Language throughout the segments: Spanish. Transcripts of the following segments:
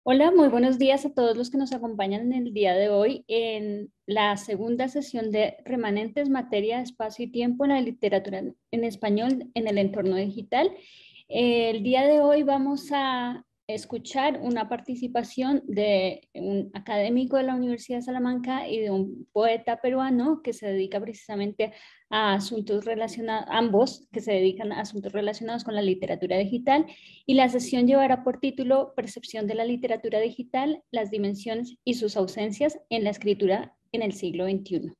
Hola, muy buenos días a todos los que nos acompañan en el día de hoy en la segunda sesión de Remanentes, materia, espacio y tiempo en la literatura en español en el entorno digital. El día de hoy vamos a escuchar una participación de un académico de la Universidad de Salamanca y de un poeta peruano que se dedica precisamente a asuntos relacionados, ambos que se dedican a asuntos relacionados con la literatura digital, y la sesión llevará por título Percepción de la literatura digital, las dimensiones y sus ausencias en la escritura en el siglo XXI.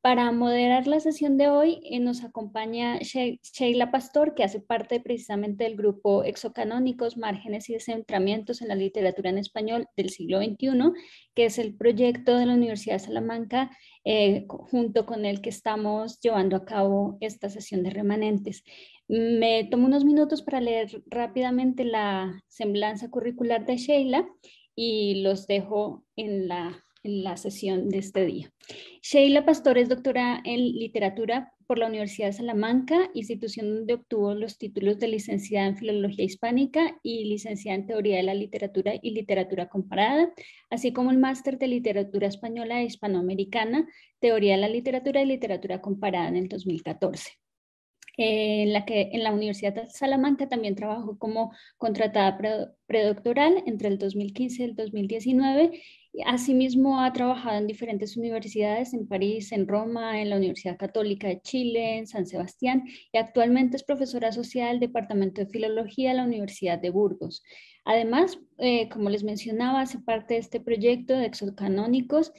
Para moderar la sesión de hoy nos acompaña Sheila Pastor, que hace parte precisamente del grupo Exocanónicos, Márgenes y Descentramientos en la Literatura en Español del siglo XXI, que es el proyecto de la Universidad de Salamanca, junto con el que estamos llevando a cabo esta sesión de remanentes. Me tomo unos minutos para leer rápidamente la semblanza curricular de Sheila y los dejo en la sesión de este día. Sheila Pastor es doctora en literatura por la Universidad de Salamanca, institución donde obtuvo los títulos de licenciada en Filología Hispánica y licenciada en Teoría de la Literatura y Literatura Comparada, así como el máster de Literatura Española e Hispanoamericana, Teoría de la Literatura y Literatura Comparada en el 2014. En la Universidad de Salamanca también trabajó como contratada predoctoral entre el 2015 y el 2019. Asimismo, ha trabajado en diferentes universidades, en París, en Roma, en la Universidad Católica de Chile, en San Sebastián, y actualmente es profesora asociada del Departamento de Filología de la Universidad de Burgos. Además, como les mencionaba, hace parte de este proyecto de Exocanónicos,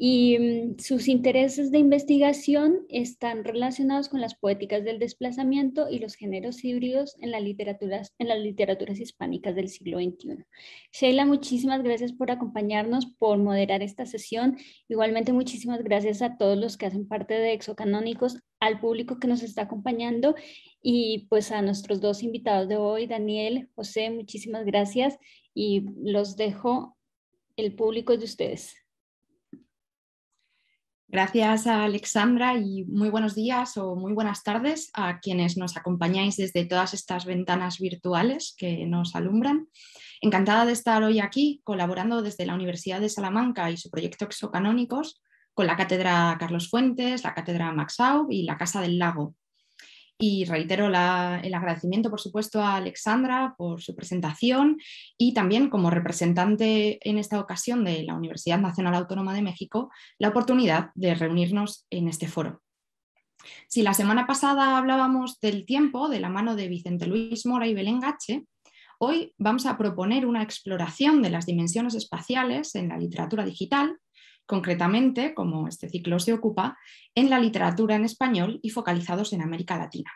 y sus intereses de investigación están relacionados con las poéticas del desplazamiento y los géneros híbridos en las literaturas hispánicas del siglo XXI. Sheila, muchísimas gracias por acompañarnos, por moderar esta sesión. Igualmente, muchísimas gracias a todos los que hacen parte de Exocanónicos, al público que nos está acompañando y pues a nuestros dos invitados de hoy, Daniel, José, muchísimas gracias y los dejo, el público es de ustedes. Gracias a Alexandra y muy buenos días o muy buenas tardes a quienes nos acompañáis desde todas estas ventanas virtuales que nos alumbran. Encantada de estar hoy aquí colaborando desde la Universidad de Salamanca y su proyecto Exocanónicos con la Cátedra Carlos Fuentes, la Cátedra Max Aub y la Casa del Lago. Y reitero el agradecimiento, por supuesto, a Alexandra por su presentación y también como representante en esta ocasión de la Universidad Nacional Autónoma de México, la oportunidad de reunirnos en este foro. Si la semana pasada hablábamos del tiempo de la mano de Vicente Luis Mora y Belén Gache, hoy vamos a proponer una exploración de las dimensiones espaciales en la literatura digital, concretamente, como este ciclo se ocupa, en la literatura en español y focalizados en América Latina.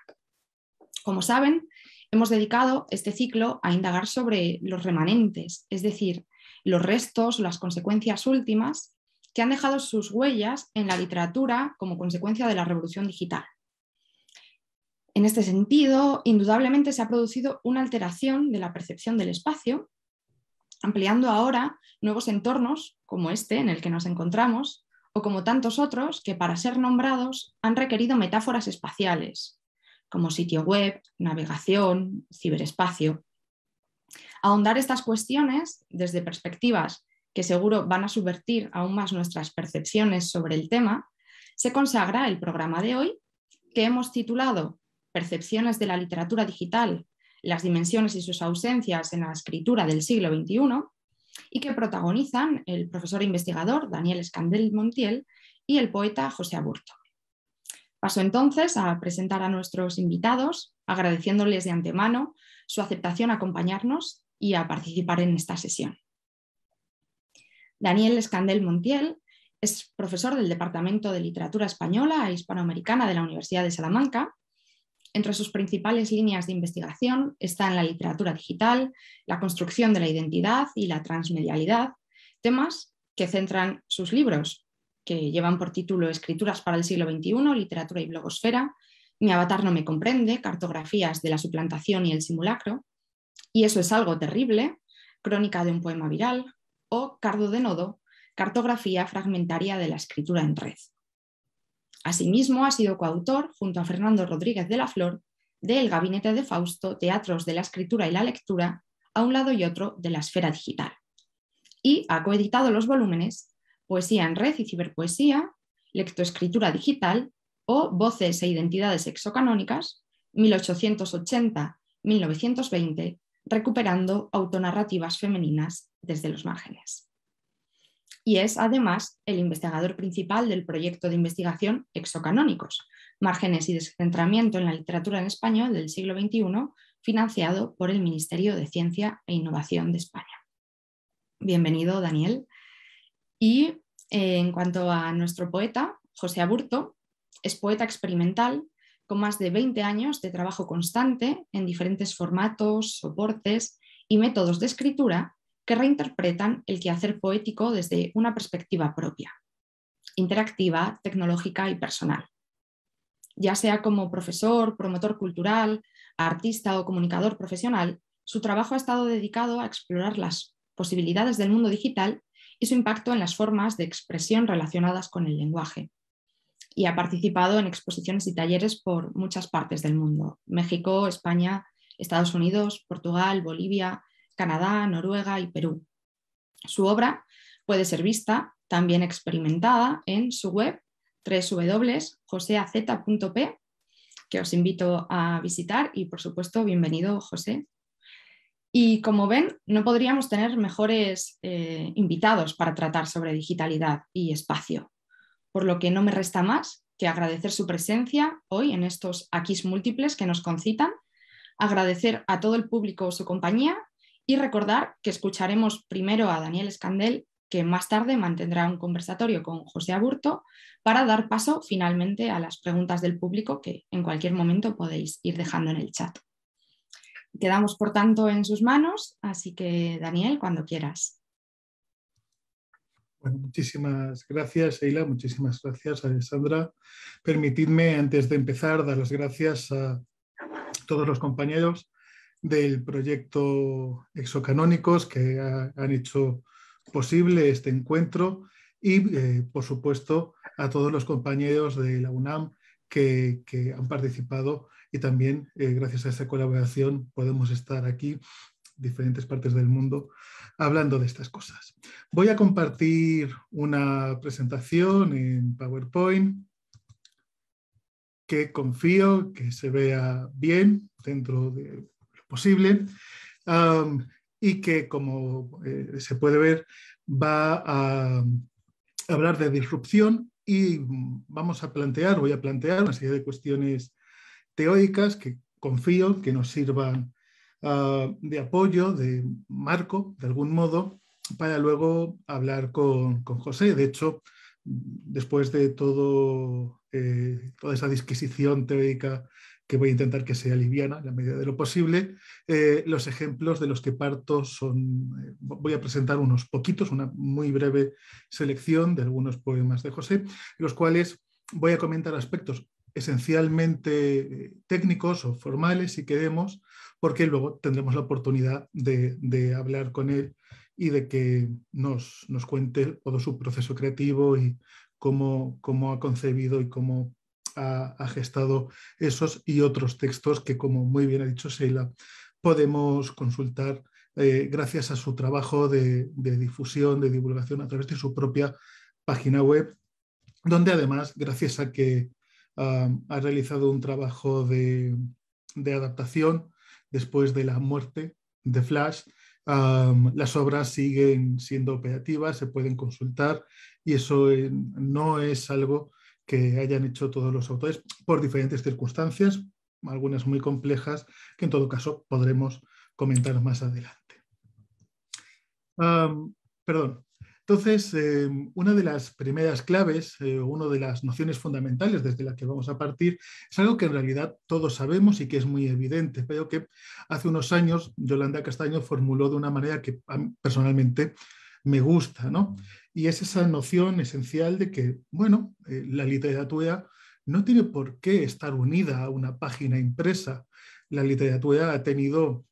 Como saben, hemos dedicado este ciclo a indagar sobre los remanentes, es decir, los restos o las consecuencias últimas que han dejado sus huellas en la literatura como consecuencia de la revolución digital. En este sentido, indudablemente se ha producido una alteración de la percepción del espacio, ampliando ahora nuevos entornos como este en el que nos encontramos, o como tantos otros que para ser nombrados han requerido metáforas espaciales, como sitio web, navegación, ciberespacio. Ahondar estas cuestiones desde perspectivas que seguro van a subvertir aún más nuestras percepciones sobre el tema, se consagra el programa de hoy, que hemos titulado Percepciones de la literatura digital, las dimensiones y sus ausencias en la escritura del siglo XXI, y que protagonizan el profesor e investigador Daniel Escandell Montiel y el poeta José Aburto. Paso entonces a presentar a nuestros invitados, agradeciéndoles de antemano su aceptación a acompañarnos y a participar en esta sesión. Daniel Escandell Montiel es profesor del Departamento de Literatura Española e Hispanoamericana de la Universidad de Salamanca. Entre sus principales líneas de investigación están la literatura digital, la construcción de la identidad y la transmedialidad, temas que centran sus libros, que llevan por título Escrituras para el siglo XXI, Literatura y Blogosfera, Mi avatar no me comprende, Cartografías de la suplantación y el simulacro, Y eso es algo terrible, Crónica de un poema viral, o Cardo de Nodo, Cartografía fragmentaria de la escritura en red. Asimismo, ha sido coautor, junto a Fernando Rodríguez de la Flor, de El Gabinete de Fausto, Teatros de la Escritura y la Lectura, a un lado y otro de la esfera digital. y ha coeditado los volúmenes Poesía en Red y Ciberpoesía, Lectoescritura Digital o Voces e Identidades Exocanónicas, 1880-1920, recuperando autonarrativas femeninas desde los márgenes. Y es además el investigador principal del proyecto de investigación Exocanónicos, Márgenes y Descentramiento en la Literatura en Español del siglo XXI, financiado por el Ministerio de Ciencia e Innovación de España. Bienvenido, Daniel. Y en cuanto a nuestro poeta, José Aburto, es poeta experimental con más de 20 años de trabajo constante en diferentes formatos, soportes y métodos de escritura que reinterpretan el quehacer poético desde una perspectiva propia, interactiva, tecnológica y personal. Ya sea como profesor, promotor cultural, artista o comunicador profesional, su trabajo ha estado dedicado a explorar las posibilidades del mundo digital y su impacto en las formas de expresión relacionadas con el lenguaje. Y ha participado en exposiciones y talleres por muchas partes del mundo: México, España, Estados Unidos, Portugal, Bolivia, Canadá, Noruega y Perú. Su obra puede ser vista, también experimentada, en su web www.joseaz.p, que os invito a visitar y, por supuesto, bienvenido, José. Y como ven, no podríamos tener mejores invitados para tratar sobre digitalidad y espacio, por lo que no me resta más que agradecer su presencia hoy en estos Aquis múltiples que nos concitan, agradecer a todo el público su compañía y recordar que escucharemos primero a Daniel Escandel, que más tarde mantendrá un conversatorio con José Aburto, para dar paso finalmente a las preguntas del público que en cualquier momento podéis ir dejando en el chat. Quedamos, por tanto, en sus manos, así que, Daniel, cuando quieras. Bueno, muchísimas gracias, Eila, muchísimas gracias, Alessandra. Permitidme, antes de empezar, dar las gracias a todos los compañeros del proyecto Exocanónicos que han hecho posible este encuentro y, por supuesto, a todos los compañeros de la UNAM que han participado, y también gracias a esta colaboración podemos estar aquí en diferentes partes del mundo hablando de estas cosas. Voy a compartir una presentación en PowerPoint que confío que se vea bien dentro de lo posible y que, como se puede ver, va a hablar de disrupción y voy a plantear una serie de cuestiones teóricas que confío que nos sirvan de apoyo, de marco, de algún modo, para luego hablar con José. De hecho, después de toda esa disquisición teórica, que voy a intentar que sea liviana en la medida de lo posible, los ejemplos de los que parto son, voy a presentar unos poquitos, una muy breve selección de algunos poemas de José, los cuales voy a comentar aspectos esencialmente técnicos o formales, si queremos, porque luego tendremos la oportunidad de hablar con él y de que nos cuente todo su proceso creativo y cómo ha concebido y cómo ha gestado esos y otros textos que, como muy bien ha dicho Sheila, podemos consultar gracias a su trabajo de difusión, de divulgación a través de su propia página web, donde además, gracias a que ha realizado un trabajo de adaptación después de la muerte de Flash, las obras siguen siendo operativas, se pueden consultar, y eso no es algo que hayan hecho todos los autores por diferentes circunstancias, algunas muy complejas, que en todo caso podremos comentar más adelante. Entonces, una de las primeras claves, una de las nociones fundamentales desde la que vamos a partir, es algo que en realidad todos sabemos y que es muy evidente, pero que hace unos años Yolanda Castaño formuló de una manera que a mí personalmente me gusta, ¿no? Y es esa noción esencial de que, bueno, la literatura no tiene por qué estar unida a una página impresa. La literatura ha tenido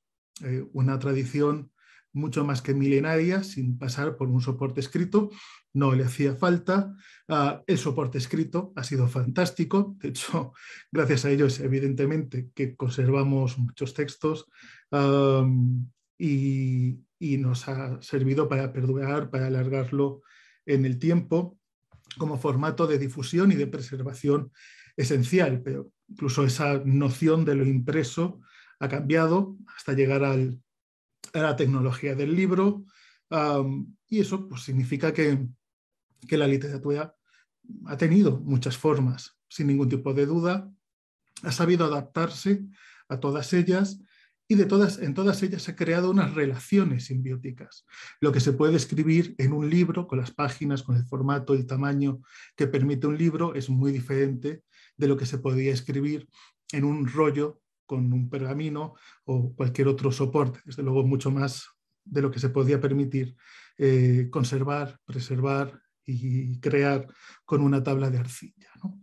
una tradición mucho más que milenaria, sin pasar por un soporte escrito. No le hacía falta. El soporte escrito ha sido fantástico. De hecho, gracias a ellos, evidentemente, que conservamos muchos textos y nos ha servido para perdurar, para alargarlo en el tiempo como formato de difusión y de preservación esencial, pero incluso esa noción de lo impreso ha cambiado hasta llegar a la tecnología del libro, y eso pues, significa que la literatura ha tenido muchas formas, sin ningún tipo de duda, ha sabido adaptarse a todas ellas y en todas ellas se han creado unas relaciones simbióticas. Lo que se puede escribir en un libro, con las páginas, con el formato, el tamaño que permite un libro, es muy diferente de lo que se podía escribir en un rollo con un pergamino o cualquier otro soporte. Desde luego mucho más de lo que se podía permitir conservar, preservar y crear con una tabla de arcilla, ¿no?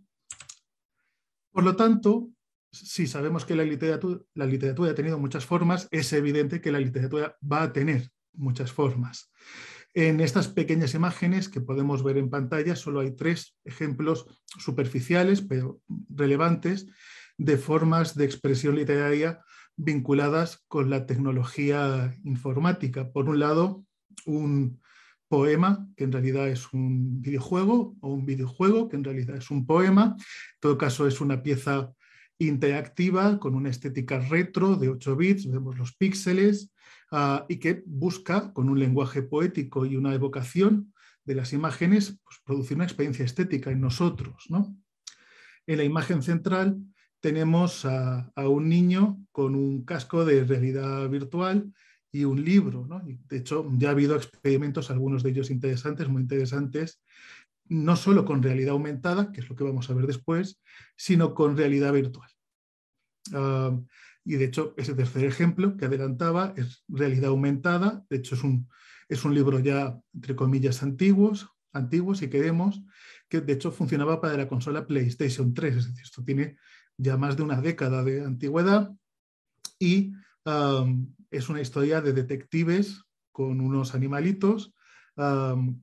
Por lo tanto, si sabemos que la literatura ha tenido muchas formas, es evidente que la literatura va a tener muchas formas. En estas pequeñas imágenes que podemos ver en pantalla solo hay 3 ejemplos superficiales pero relevantes de formas de expresión literaria vinculadas con la tecnología informática. Por un lado, un poema, que en realidad es un videojuego, o un videojuego, que en realidad es un poema. En todo caso, es una pieza interactiva con una estética retro de 8 bits, vemos los píxeles, y que busca, con un lenguaje poético y una evocación de las imágenes, pues, producir una experiencia estética en nosotros, ¿no? En la imagen central tenemos a un niño con un casco de realidad virtual y un libro, ¿no? Y de hecho, ya ha habido experimentos, algunos de ellos interesantes, muy interesantes, no solo con realidad aumentada, que es lo que vamos a ver después, sino con realidad virtual. Y de hecho, ese tercer ejemplo que adelantaba es realidad aumentada. De hecho, es un libro ya, entre comillas, antiguo, si queremos, que de hecho funcionaba para la consola PlayStation 3. Es decir, esto tiene ya más de una década de antigüedad y es una historia de detectives con unos animalitos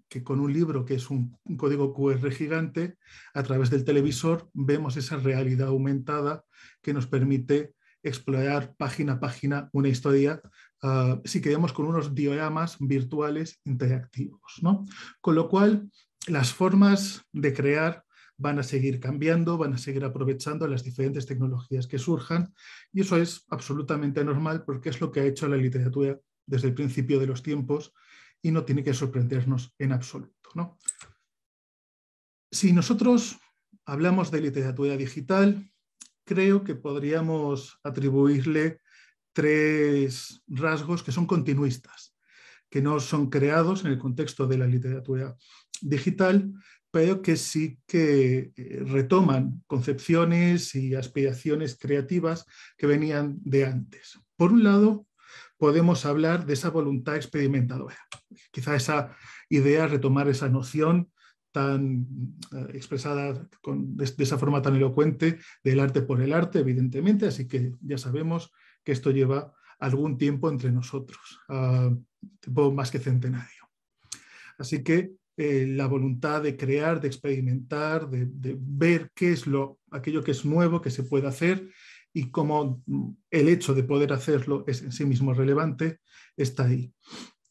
que con un libro que es un código QR gigante, a través del televisor vemos esa realidad aumentada que nos permite explorar página a página una historia, si queremos, con unos dioramas virtuales interactivos, ¿no? Con lo cual, las formas de crear van a seguir cambiando, van a seguir aprovechando las diferentes tecnologías que surjan, y eso es absolutamente normal porque es lo que ha hecho la literatura desde el principio de los tiempos y no tiene que sorprendernos en absoluto, ¿no? Si nosotros hablamos de literatura digital, creo que podríamos atribuirle 3 rasgos que son continuistas, que no son creados en el contexto de la literatura digital, pero que sí que retoman concepciones y aspiraciones creativas que venían de antes. Por un lado, podemos hablar de esa voluntad experimentadora. Quizá esa idea, retomar esa noción tan expresada de esa forma tan elocuente del arte por el arte, evidentemente, así que ya sabemos que esto lleva algún tiempo entre nosotros, tiempo más que centenario. Así que la voluntad de crear, de experimentar, de ver qué es aquello que es nuevo, que se puede hacer, y cómo el hecho de poder hacerlo es en sí mismo relevante, está ahí.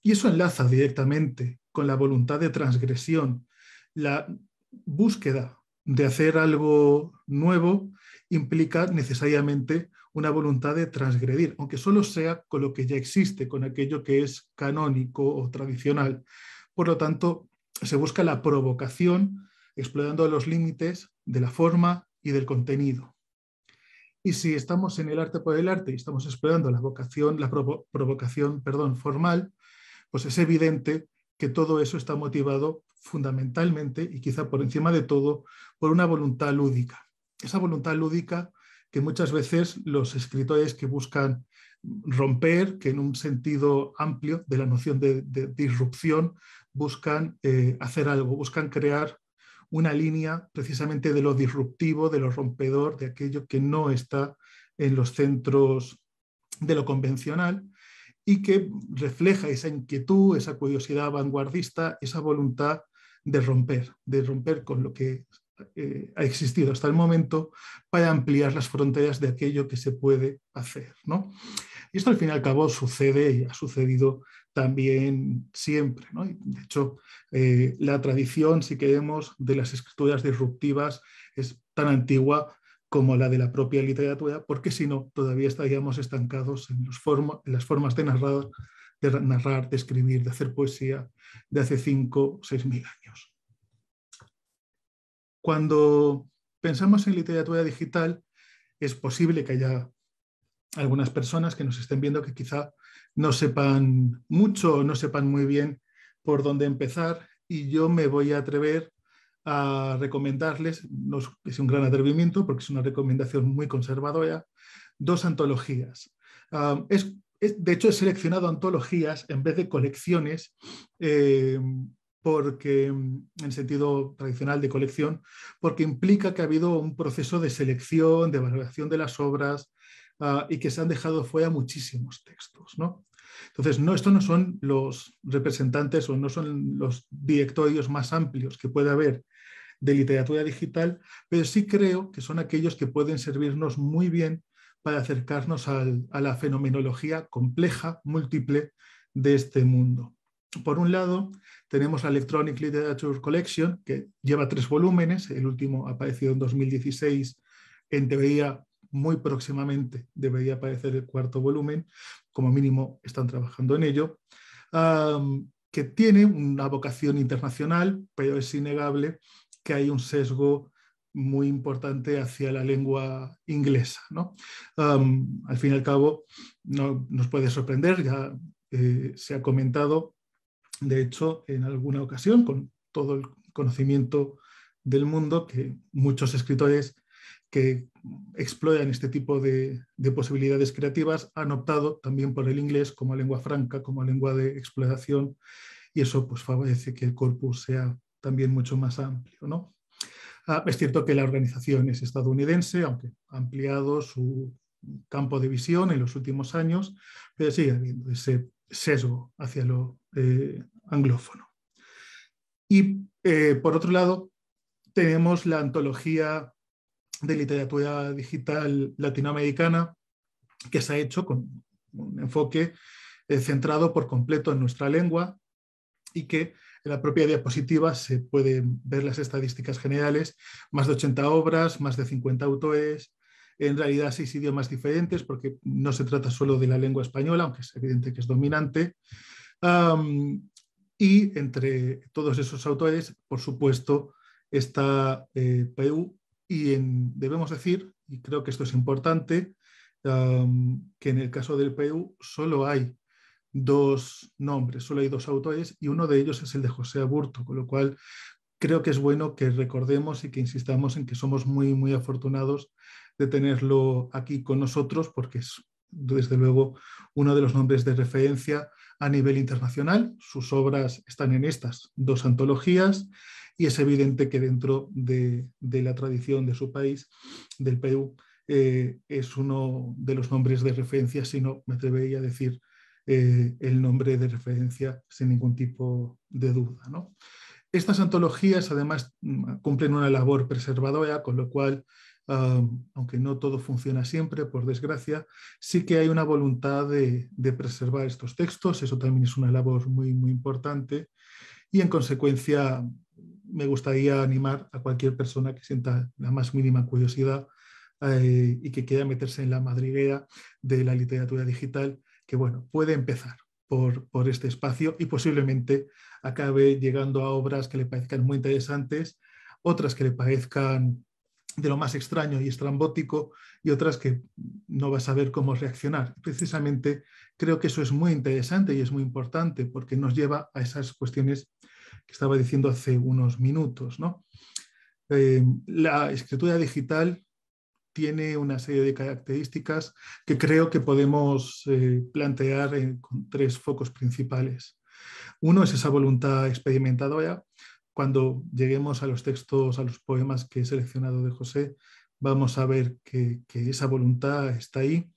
Y eso enlaza directamente con la voluntad de transgresión. La búsqueda de hacer algo nuevo implica necesariamente una voluntad de transgredir, aunque solo sea con lo que ya existe, con aquello que es canónico o tradicional. Por lo tanto, se busca la provocación explorando los límites de la forma y del contenido. Y si estamos en el arte por el arte y estamos explorando la provocación formal, pues es evidente que todo eso está motivado fundamentalmente y quizá por encima de todo por una voluntad lúdica. Esa voluntad lúdica que muchas veces los escritores que buscan romper, que en un sentido amplio de la noción de disrupción buscan hacer algo, buscan crear una línea precisamente de lo disruptivo, de lo rompedor, de aquello que no está en los centros de lo convencional y que refleja esa inquietud, esa curiosidad vanguardista, esa voluntad de romper con lo que ha existido hasta el momento para ampliar las fronteras de aquello que se puede hacer, ¿no? Y esto al fin y al cabo sucede y ha sucedido también siempre, ¿no? Y de hecho, la tradición, si queremos, de las escrituras disruptivas es tan antigua como la de la propia literatura, porque si no, todavía estaríamos estancados en las formas de narrar, de escribir, de hacer poesía de hace 5 o 6 mil años. Cuando pensamos en literatura digital, es posible que haya algunas personas que nos estén viendo que quizá no sepan mucho o no sepan muy bien por dónde empezar, y yo me voy a atrever a recomendarles, no es un gran atrevimiento porque es una recomendación muy conservadora, 2 antologías. De hecho, he seleccionado antologías en vez de colecciones, porque, en sentido tradicional de colección, porque implica que ha habido un proceso de selección, de valoración de las obras, y que se han dejado fuera muchísimos textos, ¿no? Entonces, estos no son los representantes o no son los directorios más amplios que puede haber de literatura digital, pero sí creo que son aquellos que pueden servirnos muy bien para acercarnos a la fenomenología compleja, múltiple de este mundo. Por un lado, tenemos la Electronic Literature Collection, que lleva 3 volúmenes, el último ha aparecido en 2016, en teoría muy próximamente debería aparecer el 4º volumen, como mínimo están trabajando en ello, que tiene una vocación internacional, pero es innegable que hay un sesgo muy importante hacia la lengua inglesa, ¿no? Al fin y al cabo, no nos puede sorprender, ya se ha comentado, de hecho, en alguna ocasión, con todo el conocimiento del mundo, que muchos escritores que exploran este tipo de posibilidades creativas han optado también por el inglés como lengua franca, como lengua de exploración, y eso pues favorece que el corpus sea también mucho más amplio, ¿no? Es cierto que la organización es estadounidense, aunque ha ampliado su campo de visión en los últimos años, pero sigue habiendo ese sesgo hacia lo anglófono. Y por otro lado, tenemos la antología de literatura digital latinoamericana, que se ha hecho con un enfoque centrado por completo en nuestra lengua, y que en la propia diapositiva se pueden ver las estadísticas generales, más de 80 obras, más de 50 autores, en realidad 6 idiomas diferentes, porque no se trata solo de la lengua española, aunque es evidente que es dominante. Y entre todos esos autores, por supuesto, está Perú, y debemos decir, y creo que esto es importante, que en el caso del Perú solo hay 2 nombres, solo hay 2 autores, y uno de ellos es el de José Aburto, con lo cual creo que es bueno que recordemos y que insistamos en que somos muy, muy afortunados de tenerlo aquí con nosotros, porque es, desde luego, uno de los nombres de referencia a nivel internacional. Sus obras están en estas 2 antologías, y es evidente que dentro de la tradición de su país, del Perú, es uno de los nombres de referencia, si no me atrevería a decir el nombre de referencia sin ningún tipo de duda, ¿no? Estas antologías además cumplen una labor preservadora, con lo cual, aunque no todo funciona siempre, por desgracia, sí que hay una voluntad de preservar estos textos. Eso también es una labor muy, muy importante, y en consecuencia me gustaría animar a cualquier persona que sienta la más mínima curiosidad y que quiera meterse en la madriguera de la literatura digital, que bueno, puede empezar por este espacio y posiblemente acabe llegando a obras que le parezcan muy interesantes, otras que le parezcan de lo más extraño y estrambótico, y otras que no va a saber cómo reaccionar. Precisamente creo que eso es muy interesante y es muy importante, porque nos lleva a esas cuestiones que estaba diciendo hace unos minutos, ¿no? La escritura digital tiene una serie de características que creo que podemos plantear con 3 focos principales. Uno es esa voluntad experimentadora. Cuando lleguemos a los textos, a los poemas que he seleccionado de José, vamos a ver que esa voluntad está ahí.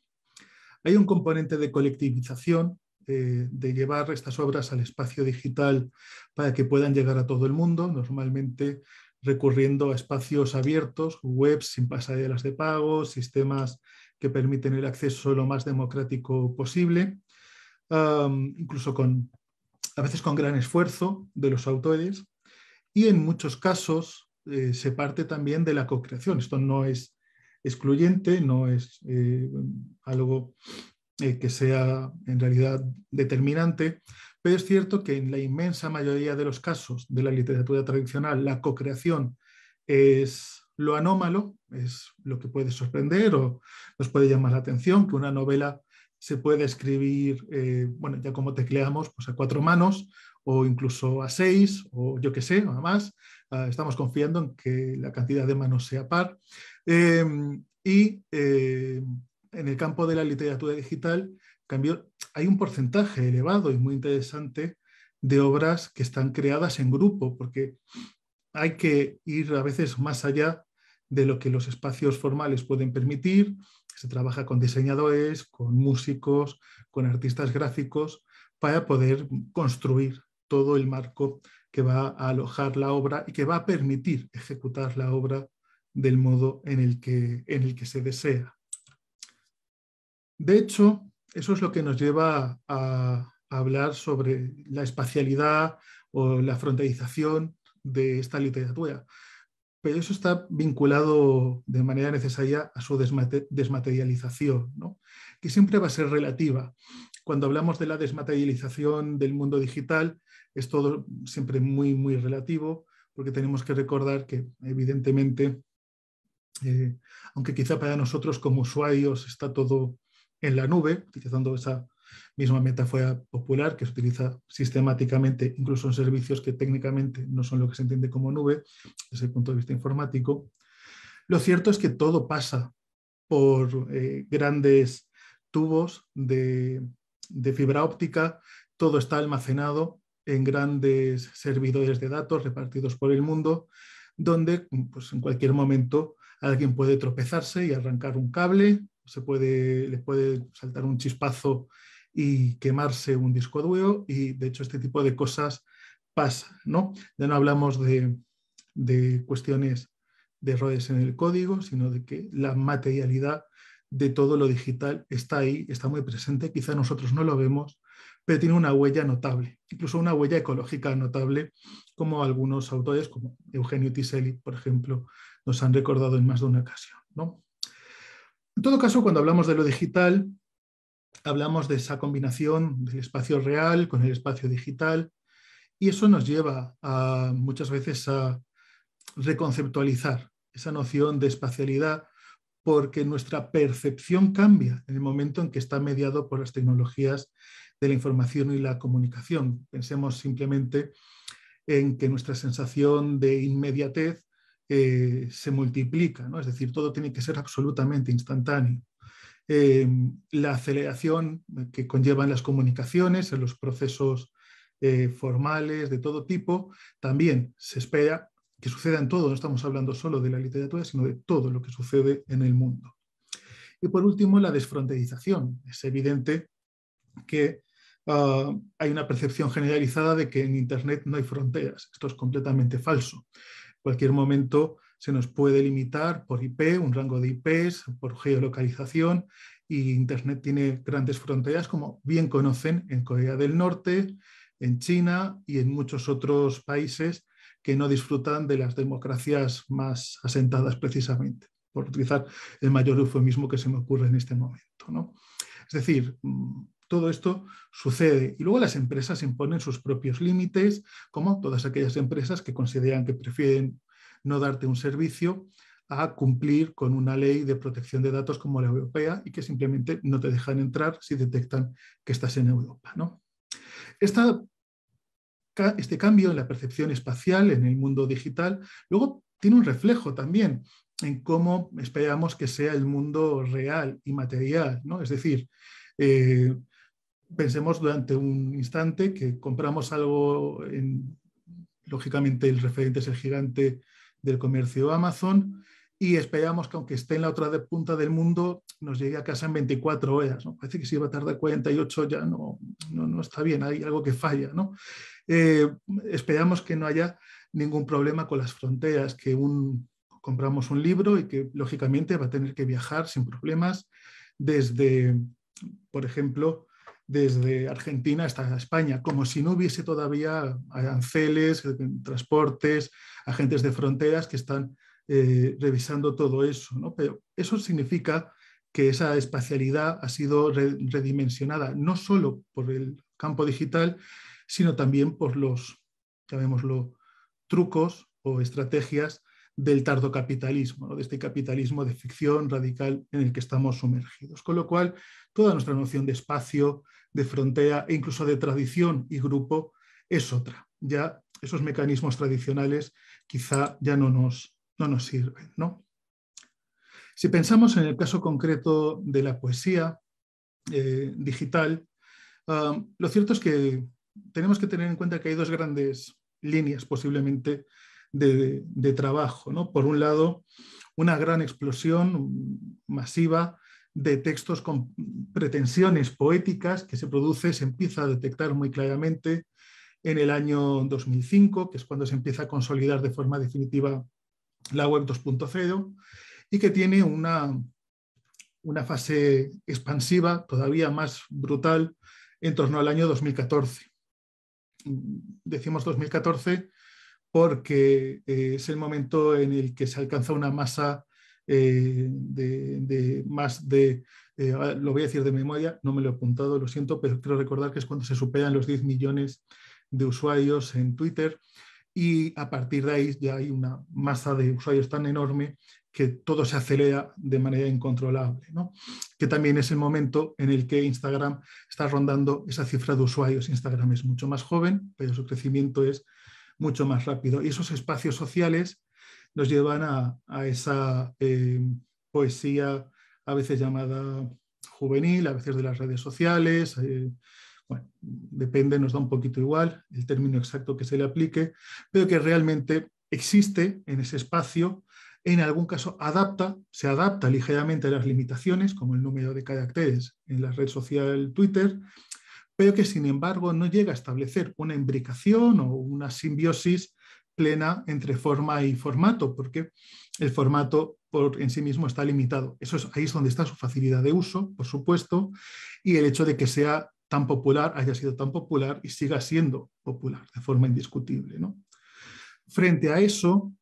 Hay un componente de colectivización, de llevar estas obras al espacio digital para que puedan llegar a todo el mundo. Normalmente recurriendo a espacios abiertos, webs sin pasarelas de pago, sistemas que permiten el acceso lo más democrático posible, incluso a veces con gran esfuerzo de los autores, y en muchos casos se parte también de la co-creación. Esto no es excluyente, no es algo que sea en realidad determinante, pero es cierto que en la inmensa mayoría de los casos de la literatura tradicional la co-creación es lo anómalo, es lo que puede sorprender o nos puede llamar la atención, que una novela se puede escribir, bueno, ya como tecleamos, pues a 4 manos o incluso a 6 o yo qué sé, o a más. Estamos confiando en que la cantidad de manos sea par. En el campo de la literatura digital, hay un porcentaje elevado y muy interesante de obras que están creadas en grupo, porque hay que ir a veces más allá de lo que los espacios formales pueden permitir. Se trabaja con diseñadores, con músicos, con artistas gráficos, para poder construir todo el marco que va a alojar la obra y que va a permitir ejecutar la obra del modo en el que se desea. De hecho, eso es lo que nos lleva a hablar sobre la espacialidad o la fronterización de esta literatura. Pero eso está vinculado de manera necesaria a su desmaterialización, ¿no? Que siempre va a ser relativa. Cuando hablamos de la desmaterialización del mundo digital, es todo siempre muy, muy relativo, porque tenemos que recordar que, evidentemente, aunque quizá para nosotros como usuarios está todo en la nube, utilizando esa misma metáfora popular que se utiliza sistemáticamente, incluso en servicios que técnicamente no son lo que se entiende como nube, desde el punto de vista informático. Lo cierto es que todo pasa por grandes tubos de fibra óptica, todo está almacenado en grandes servidores de datos repartidos por el mundo, donde pues, en cualquier momento alguien puede tropezarse y arrancar un cable, le puede saltar un chispazo y quemarse un disco duro, y de hecho este tipo de cosas pasan, ¿no? Ya no hablamos de cuestiones de errores en el código, sino de que la materialidad de todo lo digital está ahí, está muy presente, quizá nosotros no lo vemos, pero tiene una huella notable, incluso una huella ecológica notable, como algunos autores, como Eugenio Tiselli, por ejemplo, nos han recordado en más de una ocasión, ¿no? En todo caso, cuando hablamos de lo digital, hablamos de esa combinación del espacio real con el espacio digital, y eso nos lleva muchas veces a reconceptualizar esa noción de espacialidad, porque nuestra percepción cambia en el momento en que está mediado por las tecnologías de la información y la comunicación. Pensemos simplemente en que nuestra sensación de inmediatez se multiplica, ¿no? Es decir, todo tiene que ser absolutamente instantáneo. La aceleración que conllevan las comunicaciones en los procesos formales de todo tipo, también se espera que suceda en todo. No estamos hablando solo de la literatura, sino de todo lo que sucede en el mundo. Y por último, la desfronterización. Es evidente que hay una percepción generalizada de que en Internet no hay fronteras. Esto es completamente falso. En cualquier momento se nos puede limitar por IP, un rango de IPs, por geolocalización, y Internet tiene grandes fronteras, como bien conocen en Corea del Norte, en China y en muchos otros países que no disfrutan de las democracias más asentadas precisamente, por utilizar el mayor eufemismo que se me ocurre en este momento, ¿no? Es decir, todo esto sucede y luego las empresas imponen sus propios límites, como todas aquellas empresas que consideran que prefieren no darte un servicio a cumplir con una ley de protección de datos como la europea y que simplemente no te dejan entrar si detectan que estás en Europa, ¿no? Este cambio en la percepción espacial en el mundo digital luego tiene un reflejo también en cómo esperamos que sea el mundo real y material, ¿no? Es decir, pensemos durante un instante que compramos algo lógicamente el referente es el gigante del comercio Amazon, y esperamos que aunque esté en la otra punta del mundo nos llegue a casa en 24 horas, ¿no? Parece que si va a tardar 48 ya no está bien, hay algo que falla, ¿no? Esperamos que no haya ningún problema con las fronteras, que compramos un libro y que lógicamente va a tener que viajar sin problemas desde, por ejemplo, desde Argentina hasta España, como si no hubiese todavía aranceles, transportes, agentes de fronteras que están revisando todo eso, ¿no? Pero eso significa que esa espacialidad ha sido redimensionada, no solo por el campo digital, sino también por los, llamémoslo, trucos o estrategias del tardocapitalismo, ¿no? De este capitalismo de ficción radical en el que estamos sumergidos. Con lo cual, toda nuestra noción de espacio, de frontera e incluso de tradición y grupo es otra. Ya esos mecanismos tradicionales quizá ya no nos sirven, ¿no? Si pensamos en el caso concreto de la poesía digital, lo cierto es que tenemos que tener en cuenta que hay dos grandes líneas posiblemente de trabajo, ¿no? Por un lado, una gran explosión masiva de textos con pretensiones poéticas que se empieza a detectar muy claramente en el año 2005, que es cuando se empieza a consolidar de forma definitiva la web 2.0, y que tiene una fase expansiva todavía más brutal en torno al año 2014. Decimos 2014 porque es el momento en el que se alcanza una masa lo voy a decir de memoria, no me lo he apuntado, lo siento, pero quiero recordar que es cuando se superan los 10 millones de usuarios en Twitter, y a partir de ahí ya hay una masa de usuarios tan enorme que todo se acelera de manera incontrolable, ¿no? Que también es el momento en el que Instagram está rondando esa cifra de usuarios. Instagram es mucho más joven, pero su crecimiento es mucho más rápido. Y esos espacios sociales nos llevan a esa poesía a veces llamada juvenil, a veces de las redes sociales. Bueno, depende, nos da un poquito igual el término exacto que se le aplique, pero que realmente existe en ese espacio. En algún caso se adapta ligeramente a las limitaciones, como el número de caracteres en la red social Twitter, pero que sin embargo no llega a establecer una imbricación o una simbiosis plena entre forma y formato, porque el formato en sí mismo está limitado. Ahí es donde está su facilidad de uso, por supuesto, y el hecho de que sea tan popular, haya sido tan popular y siga siendo popular de forma indiscutible, ¿no? Frente a eso,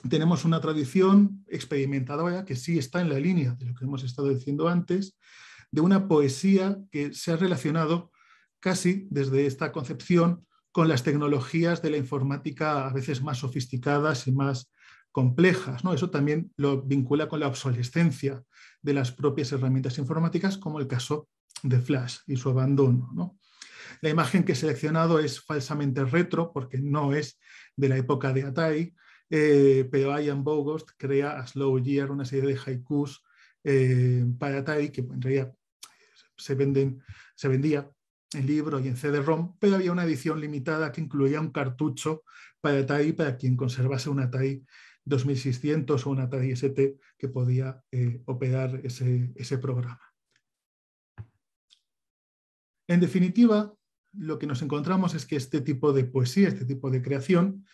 tenemos una tradición experimentadora que sí está en la línea de lo que hemos estado diciendo antes, de una poesía que se ha relacionado casi desde esta concepción con las tecnologías de la informática a veces más sofisticadas y más complejas, ¿no? Eso también lo vincula con la obsolescencia de las propias herramientas informáticas, como el caso de Flash y su abandono, ¿no? La imagen que he seleccionado es falsamente retro porque no es de la época de Atari, pero Ian Bogost crea a Slow Year, una serie de haikus para Atari que en realidad se vendía en libro y en CD-ROM, pero había una edición limitada que incluía un cartucho para Atari para quien conservase un Atari 2600 o un Atari ST que podía operar ese programa. En definitiva, lo que nos encontramos es que este tipo de poesía, este tipo de creación,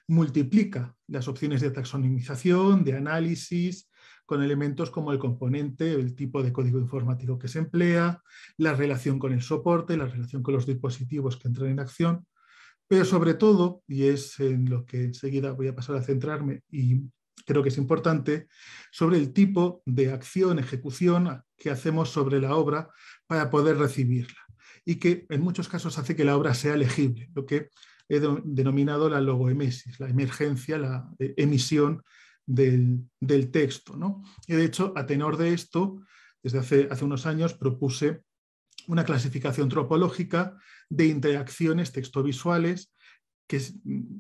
multiplica las opciones de taxonomización, de análisis, con elementos como el componente, el tipo de código informático que se emplea, la relación con el soporte, la relación con los dispositivos que entran en acción, pero sobre todo, y es en lo que enseguida voy a pasar a centrarme y creo que es importante, sobre el tipo de acción, ejecución que hacemos sobre la obra para poder recibirla, y que en muchos casos hace que la obra sea legible, lo que he denominado la logoemesis, la emergencia, la emisión del texto, ¿no? Y de hecho, a tenor de esto, desde hace unos años propuse una clasificación tropológica de interacciones textovisuales que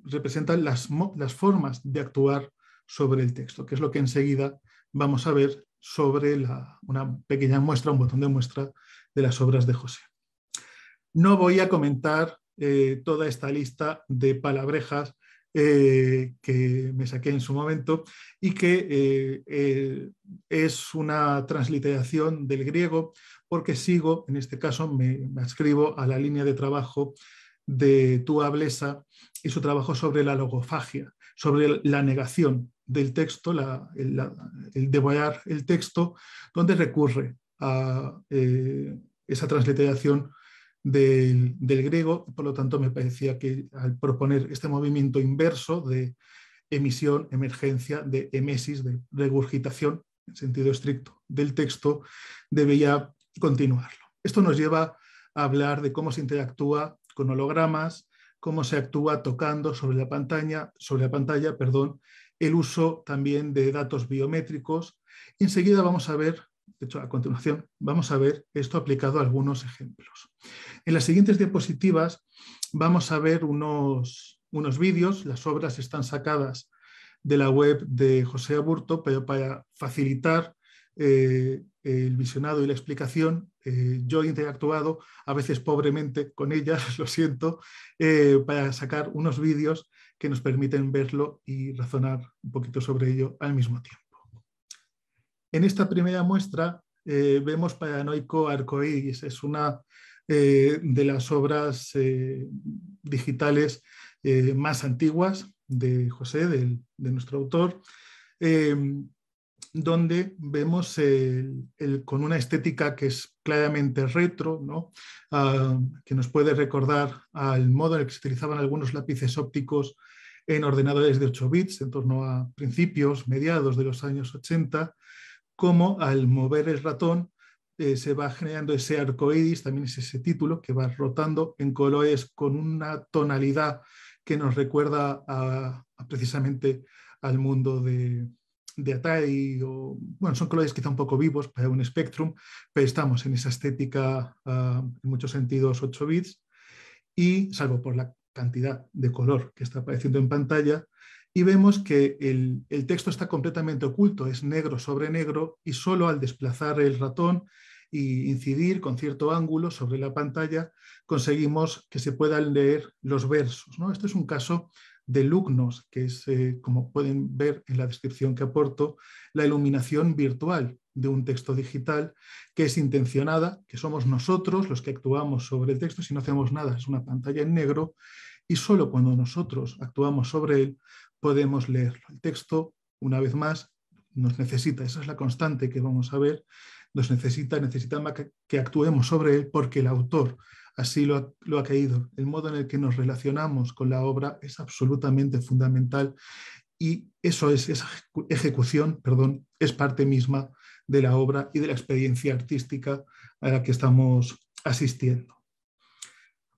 representan las formas de actuar sobre el texto, que es lo que enseguida vamos a ver sobre una pequeña muestra, un botón de muestra de las obras de José. No voy a comentar toda esta lista de palabrejas que me saqué en su momento y que es una transliteración del griego, porque sigo, en este caso me adscribo a la línea de trabajo de Tua Blesa y su trabajo sobre la logofagia, sobre la negación del texto, el devorar el texto, donde recurre a esa transliteración del griego. Por lo tanto, me parecía que al proponer este movimiento inverso de emisión, emergencia, de emesis, de regurgitación, en sentido estricto, del texto, debía continuarlo. Esto nos lleva a hablar de cómo se interactúa con hologramas, cómo se actúa tocando sobre la pantalla, el uso también de datos biométricos. Y enseguida vamos a ver, de hecho a continuación, vamos a ver esto aplicado a algunos ejemplos. En las siguientes diapositivas vamos a ver unos vídeos. Las obras están sacadas de la web de José Aburto, pero para facilitar el visionado y la explicación, yo he interactuado, a veces pobremente, con ellas, lo siento, para sacar unos vídeos que nos permiten verlo y razonar un poquito sobre ello al mismo tiempo. En esta primera muestra vemos Paranoico Arcoíris. Es una de las obras digitales más antiguas de José, de nuestro autor, donde vemos con una estética que es claramente retro, ¿no? Que nos puede recordar al modo en el que se utilizaban algunos lápices ópticos en ordenadores de 8 bits, en torno a principios, mediados de los años 80, como al mover el ratón se va generando ese arcoíris, también es ese título que va rotando en colores con una tonalidad que nos recuerda precisamente al mundo de Atari, bueno, son colores quizá un poco vivos para un Spectrum, pero estamos en esa estética en muchos sentidos 8 bits, y salvo por la cantidad de color que está apareciendo en pantalla, y vemos que el texto está completamente oculto, es negro sobre negro, y solo al desplazar el ratón e incidir con cierto ángulo sobre la pantalla conseguimos que se puedan leer los versos, ¿no? Este es un caso de Lugnos, que es, como pueden ver en la descripción que aporto, la iluminación virtual de un texto digital que es intencionada, que somos nosotros los que actuamos sobre el texto. Si no hacemos nada, es una pantalla en negro, y solo cuando nosotros actuamos sobre él podemos leerlo. El texto, una vez más, nos necesita, esa es la constante que vamos a ver, necesita que actuemos sobre él porque el autor así lo ha querido. El modo en el que nos relacionamos con la obra es absolutamente fundamental, y esa ejecución, es parte misma de la obra y de la experiencia artística a la que estamos asistiendo.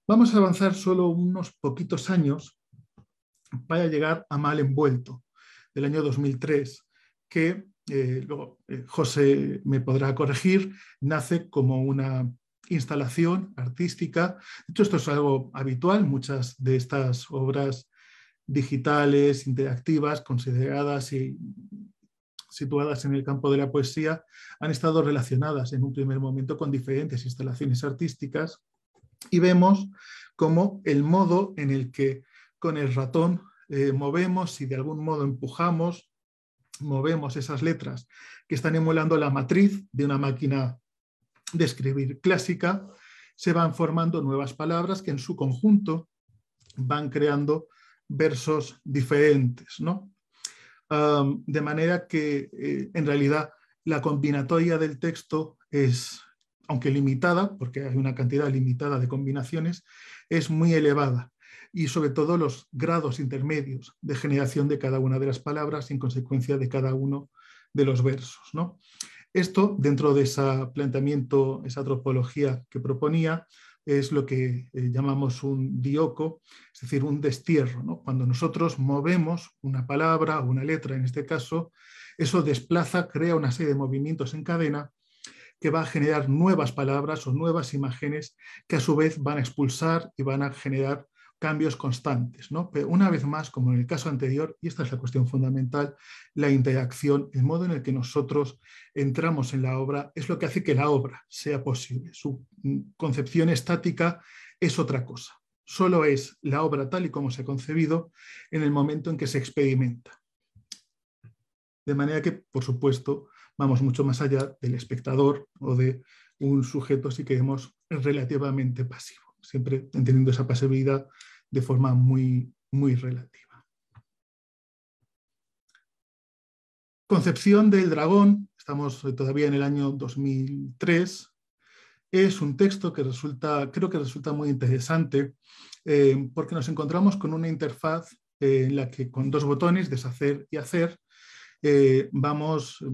Vamos a avanzar solo unos poquitos años para llegar a Mal envuelto, del año 2003, que luego José me podrá corregir, nace como una instalación artística. De hecho, esto es algo habitual. Muchas de estas obras digitales, interactivas, consideradas y situadas en el campo de la poesía, han estado relacionadas en un primer momento con diferentes instalaciones artísticas, y vemos cómo el modo en el que con el ratón movemos y de algún modo empujamos, movemos esas letras que están emulando la matriz de una máquina de escribir clásica, se van formando nuevas palabras que en su conjunto van creando versos diferentes, ¿no? De manera que en realidad la combinatoria del texto es, aunque limitada, porque hay una cantidad limitada de combinaciones, es muy elevada, y sobre todo los grados intermedios de generación de cada una de las palabras en consecuencia de cada uno de los versos, ¿no? Esto, dentro de ese planteamiento, esa tropología que proponía, es lo que llamamos un dioco, es decir, un destierro, ¿no? Cuando nosotros movemos una palabra o una letra, en este caso, eso desplaza, crea una serie de movimientos en cadena que va a generar nuevas palabras o nuevas imágenes que a su vez van a expulsar y van a generar cambios constantes, ¿no? Pero una vez más, como en el caso anterior, y esta es la cuestión fundamental, la interacción, el modo en el que nosotros entramos en la obra es lo que hace que la obra sea posible. Su concepción estática es otra cosa. Solo es la obra tal y como se ha concebido en el momento en que se experimenta. De manera que, por supuesto, vamos mucho más allá del espectador o de un sujeto, si queremos, relativamente pasivo. siempre entendiendo esa pasibilidad de forma muy, muy relativa. Concepción del dragón, estamos todavía en el año 2003, es un texto que creo que resulta muy interesante porque nos encontramos con una interfaz en la que con 2 botones, deshacer y hacer, vamos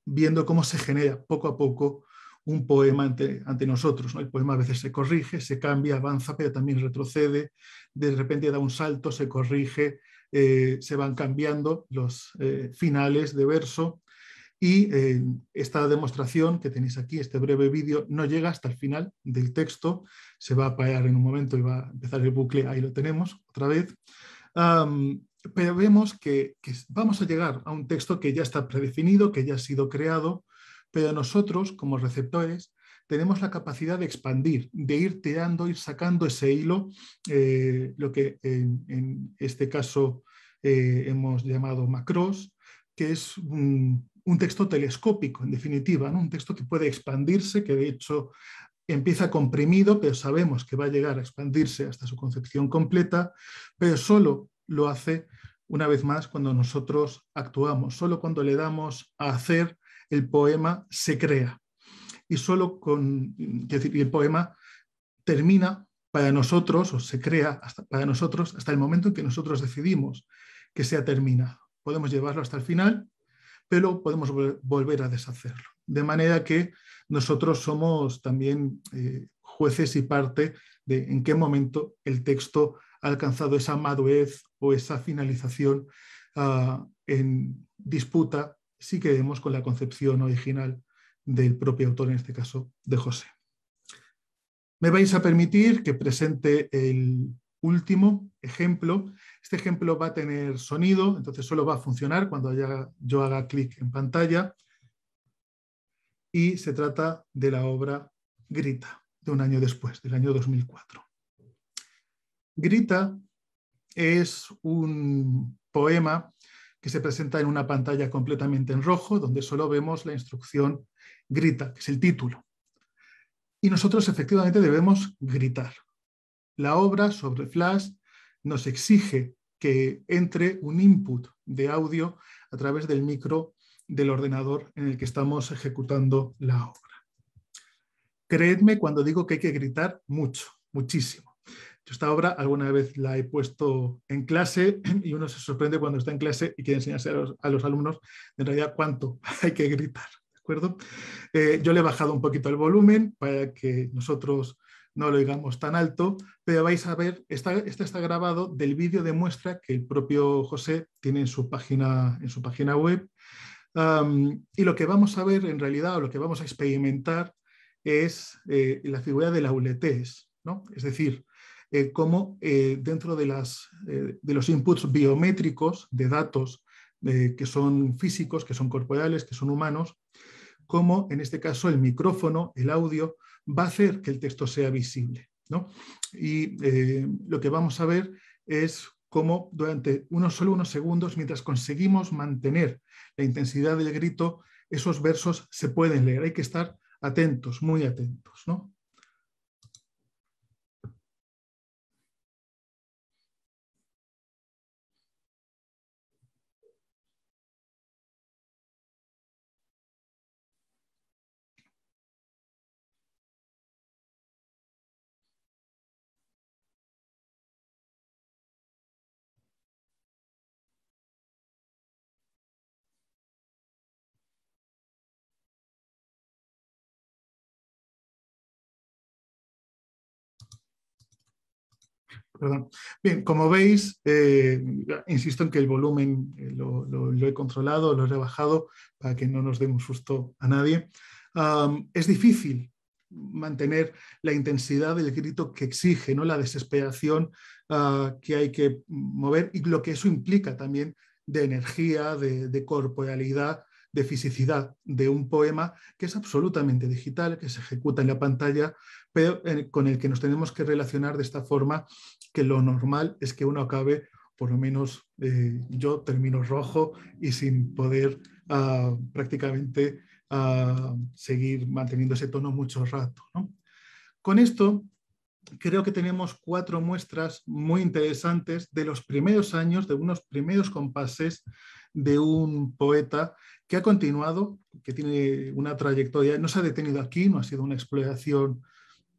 viendo cómo se genera poco a poco un poema ante nosotros, ¿no? El poema a veces se corrige, se cambia, avanza, pero también retrocede, de repente da un salto, se corrige, se van cambiando los finales de verso y esta demostración que tenéis aquí, este breve vídeo, no llega hasta el final del texto, se va a parar en un momento y va a empezar el bucle, ahí lo tenemos otra vez. Pero vemos que vamos a llegar a un texto que ya está predefinido, que ya ha sido creado, pero nosotros, como receptores, tenemos la capacidad de expandir, de ir tirando, ir sacando ese hilo, lo que en este caso hemos llamado macros, que es un texto telescópico, en definitiva, ¿no? Un texto que puede expandirse, que de hecho empieza comprimido, pero sabemos que va a llegar a expandirse hasta su concepción completa, pero solo lo hace, una vez más, cuando nosotros actuamos, solo cuando le damos a hacer, el poema se crea. Y solo el poema termina para nosotros, o se crea para nosotros, hasta el momento en que nosotros decidimos que sea terminado. Podemos llevarlo hasta el final, pero podemos volver a deshacerlo. De manera que nosotros somos también jueces y parte de en qué momento el texto ha alcanzado esa madurez o esa finalización en disputa, si queremos, con la concepción original del propio autor, en este caso de José. Me vais a permitir que presente el último ejemplo. Este ejemplo va a tener sonido, entonces solo va a funcionar cuando yo haga clic en pantalla. Y se trata de la obra Grita, de un año después, del año 2004. Grita es un poema que se presenta en una pantalla completamente en rojo, donde solo vemos la instrucción Grita, que es el título. Y nosotros efectivamente debemos gritar. La obra sobre Flash nos exige que entre un input de audio a través del micro del ordenador en el que estamos ejecutando la obra. Creedme cuando digo que hay que gritar mucho, muchísimo. Yo esta obra alguna vez la he puesto en clase y uno se sorprende cuando está en clase y quiere enseñarse a los alumnos en realidad cuánto hay que gritar. ¿De acuerdo? Yo le he bajado un poquito el volumen para que nosotros no lo oigamos tan alto, pero vais a ver, este está grabado del vídeo de muestra que el propio José tiene en su página web. Y lo que vamos a ver en realidad, o lo que vamos a experimentar, es la figura del auletés, ¿no? Es decir, cómo dentro de los inputs biométricos de datos que son físicos, que son corporales, que son humanos, cómo en este caso el micrófono, el audio, va a hacer que el texto sea visible, ¿no? Y lo que vamos a ver es cómo durante solo unos segundos, mientras conseguimos mantener la intensidad del grito, esos versos se pueden leer. Hay que estar atentos, muy atentos, ¿no? Perdón. Bien, como veis, insisto en que el volumen lo he controlado, lo he rebajado para que no nos dé un susto a nadie. Es difícil mantener la intensidad del grito que exige, ¿no? La desesperación que hay que mover y lo que eso implica también de energía, de corporalidad, de fisicidad de un poema que es absolutamente digital, que se ejecuta en la pantalla, pero con el que nos tenemos que relacionar de esta forma, que lo normal es que uno acabe, por lo menos yo termino rojo y sin poder prácticamente seguir manteniendo ese tono mucho rato, ¿no? Con esto creo que tenemos 4 muestras muy interesantes de los primeros años, de unos primeros compases de un poeta que ha continuado, que tiene una trayectoria, no se ha detenido aquí, no ha sido una exploración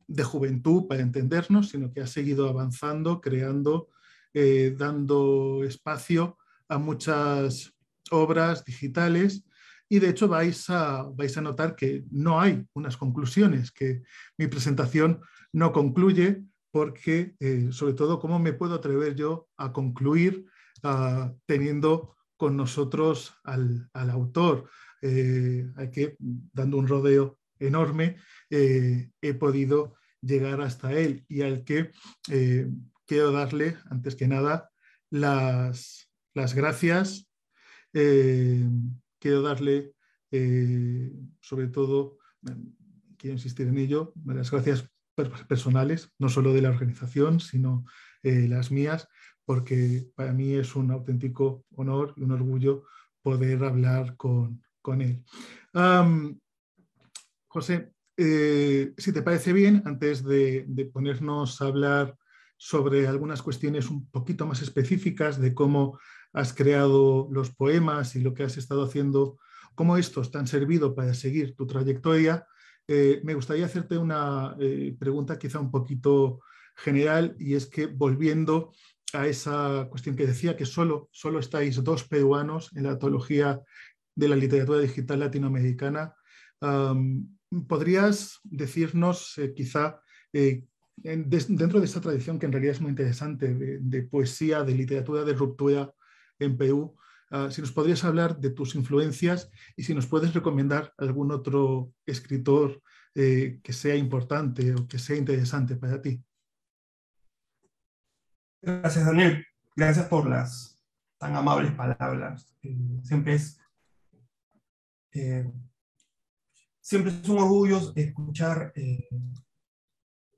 de juventud para entendernos, sino que ha seguido avanzando, creando, dando espacio a muchas obras digitales, y de hecho vais a notar que no hay unas conclusiones, que mi presentación no concluye, porque sobre todo, ¿cómo me puedo atrever yo a concluir teniendo con nosotros al autor? Hay que, dando un rodeo enorme, he podido llegar hasta él, y al que quiero darle, antes que nada, las gracias. Quiero darle, sobre todo, quiero insistir en ello, las gracias personales, no solo de la organización, sino las mías, porque para mí es un auténtico honor y un orgullo poder hablar con él. José, si te parece bien, antes de ponernos a hablar sobre algunas cuestiones un poquito más específicas de cómo has creado los poemas y lo que has estado haciendo, cómo estos te han servido para seguir tu trayectoria, me gustaría hacerte una pregunta quizá un poquito general, y es que, volviendo a esa cuestión que decía, que solo estáis 2 peruanos en la antología de la literatura digital latinoamericana, ¿podrías decirnos quizá, dentro de esta tradición que en realidad es muy interesante, de poesía, de literatura de ruptura en Perú, si nos podrías hablar de tus influencias y si nos puedes recomendar algún otro escritor que sea importante o que sea interesante para ti? Gracias, Daniel. Gracias por las tan amables palabras. Siempre es un orgullo escuchar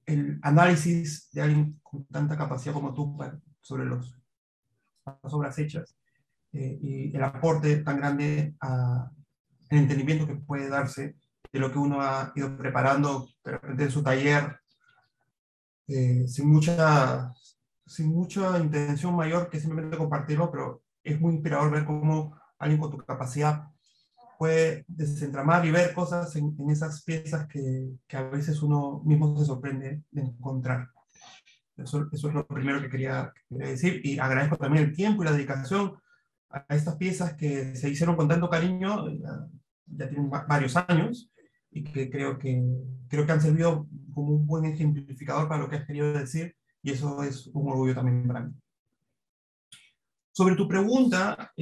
el análisis de alguien con tanta capacidad como tú sobre las obras hechas, y el aporte tan grande al entendimiento que puede darse de lo que uno ha ido preparando de repente en su taller, sin mucha intención mayor que simplemente compartirlo, pero es muy inspirador ver cómo alguien con tu capacidad puede desentramar y ver cosas en esas piezas que a veces uno mismo se sorprende de encontrar. Eso es lo primero que quería decir, y agradezco también el tiempo y la dedicación a estas piezas que se hicieron con tanto cariño, ya tienen varios años, y que creo que han servido como un buen ejemplificador para lo que has querido decir, y eso es un orgullo también para mí. Sobre tu pregunta,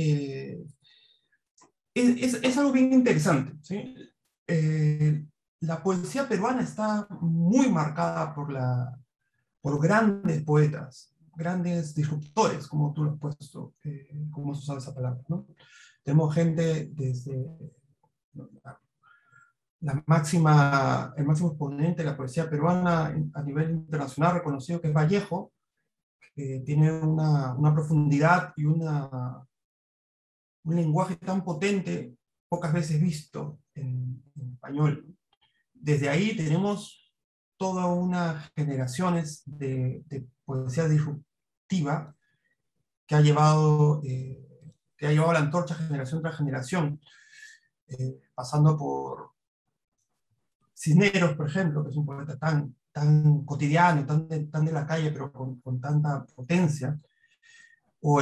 es algo bien interesante, ¿sí? La poesía peruana está muy marcada por grandes poetas, grandes disruptores, como tú lo has puesto, como se usa esa palabra, ¿no? Tenemos gente desde el máximo exponente de la poesía peruana a nivel internacional reconocido, que es Vallejo, que tiene una profundidad y un lenguaje tan potente, pocas veces visto en español. Desde ahí tenemos todas unas generaciones de poesía disruptiva que ha llevado la antorcha generación tras generación, pasando por Cisneros, por ejemplo, que es un poeta tan cotidiano, tan de la calle, pero con tanta potencia, o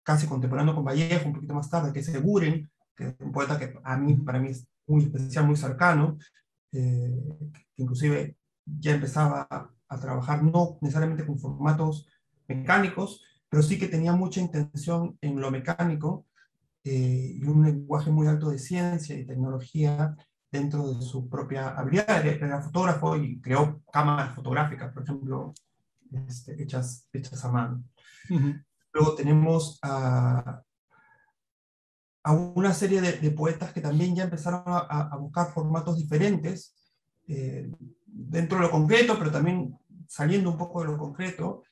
casi contemporáneo con Vallejo, un poquito más tarde, que es Eguren, que es un poeta que para mí es muy especial, muy cercano, que inclusive ya empezaba a trabajar no necesariamente con formatos mecánicos, pero sí que tenía mucha intención en lo mecánico, y un lenguaje muy alto de ciencia y tecnología dentro de su propia habilidad. Era fotógrafo y creó cámaras fotográficas, por ejemplo, hechas a mano. Luego tenemos a una serie de poetas que también ya empezaron a buscar formatos diferentes, dentro de lo concreto, pero también saliendo un poco de lo concreto,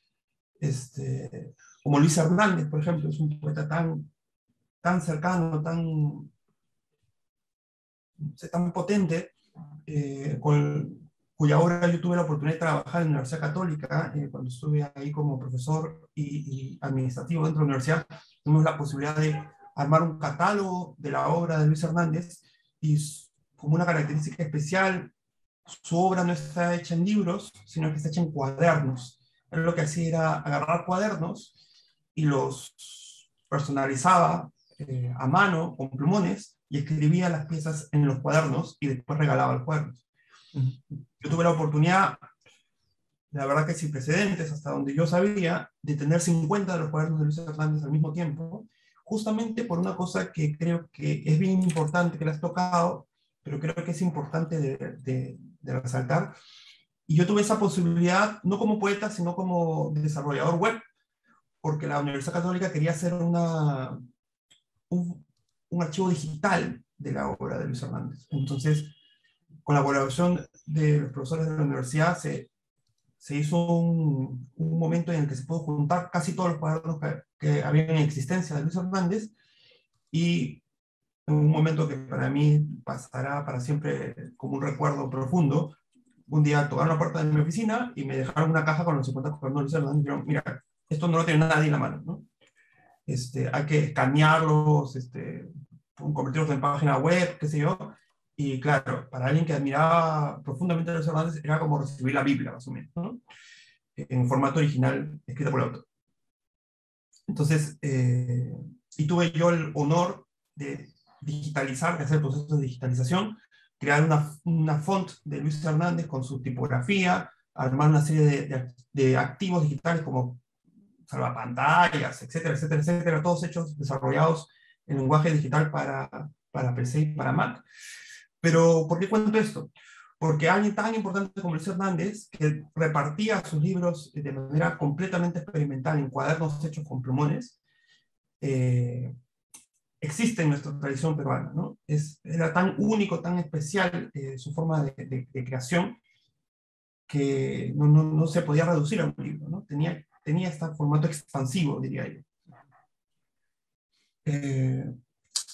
como Luis Hernández, por ejemplo, es un poeta tan cercano, tan potente, con cuya obra yo tuve la oportunidad de trabajar en la Universidad Católica, cuando estuve ahí como profesor y administrativo dentro de la universidad. Tuvimos la posibilidad de armar un catálogo de la obra de Luis Hernández, y como una característica especial, su obra no está hecha en libros, sino que está hecha en cuadernos. Él lo que hacía era agarrar cuadernos y los personalizaba a mano, con plumones, y escribía las piezas en los cuadernos y después regalaba los cuadernos. Yo tuve la oportunidad, la verdad que sin precedentes, hasta donde yo sabía, de tener 50 de los cuadernos de Luis Hernández al mismo tiempo, justamente por una cosa que creo que es bien importante, que le has tocado, pero creo que es importante de resaltar. Y yo tuve esa posibilidad, no como poeta, sino como desarrollador web, porque la Universidad Católica quería hacer un archivo digital de la obra de Luis Hernández. Entonces, con la colaboración de los profesores de la universidad, se hizo un momento en el que se pudo juntar casi todos los cuadernos que había en existencia de Luis Hernández, y en un momento que para mí pasará para siempre como un recuerdo profundo, un día tocaron la puerta de mi oficina y me dejaron una caja con los 50 cuadernos de Luis Hernández y dijeron, mira, esto no lo tiene nadie en la mano, ¿no? Hay que escanearlos, convertirlos en página web, qué sé yo. Y claro, para alguien que admiraba profundamente a Luis Hernández, era como recibir la Biblia, más o menos, ¿no? En formato original, escrita por el autor. Entonces, y tuve yo el honor de digitalizar, de hacer el proceso de digitalización, crear una font de Luis Hernández con su tipografía, armar una serie de activos digitales como salvapantallas, etcétera, etcétera, etcétera, todos hechos, desarrollados en lenguaje digital para PC y para Mac. Pero, ¿por qué cuento esto? Porque alguien tan importante como Luis Hernández, que repartía sus libros de manera completamente experimental en cuadernos hechos con plumones, existe en nuestra tradición peruana, ¿no? Era tan único, tan especial su forma de creación, que no se podía reducir a un libro, ¿no? Tenía este formato expansivo, diría yo.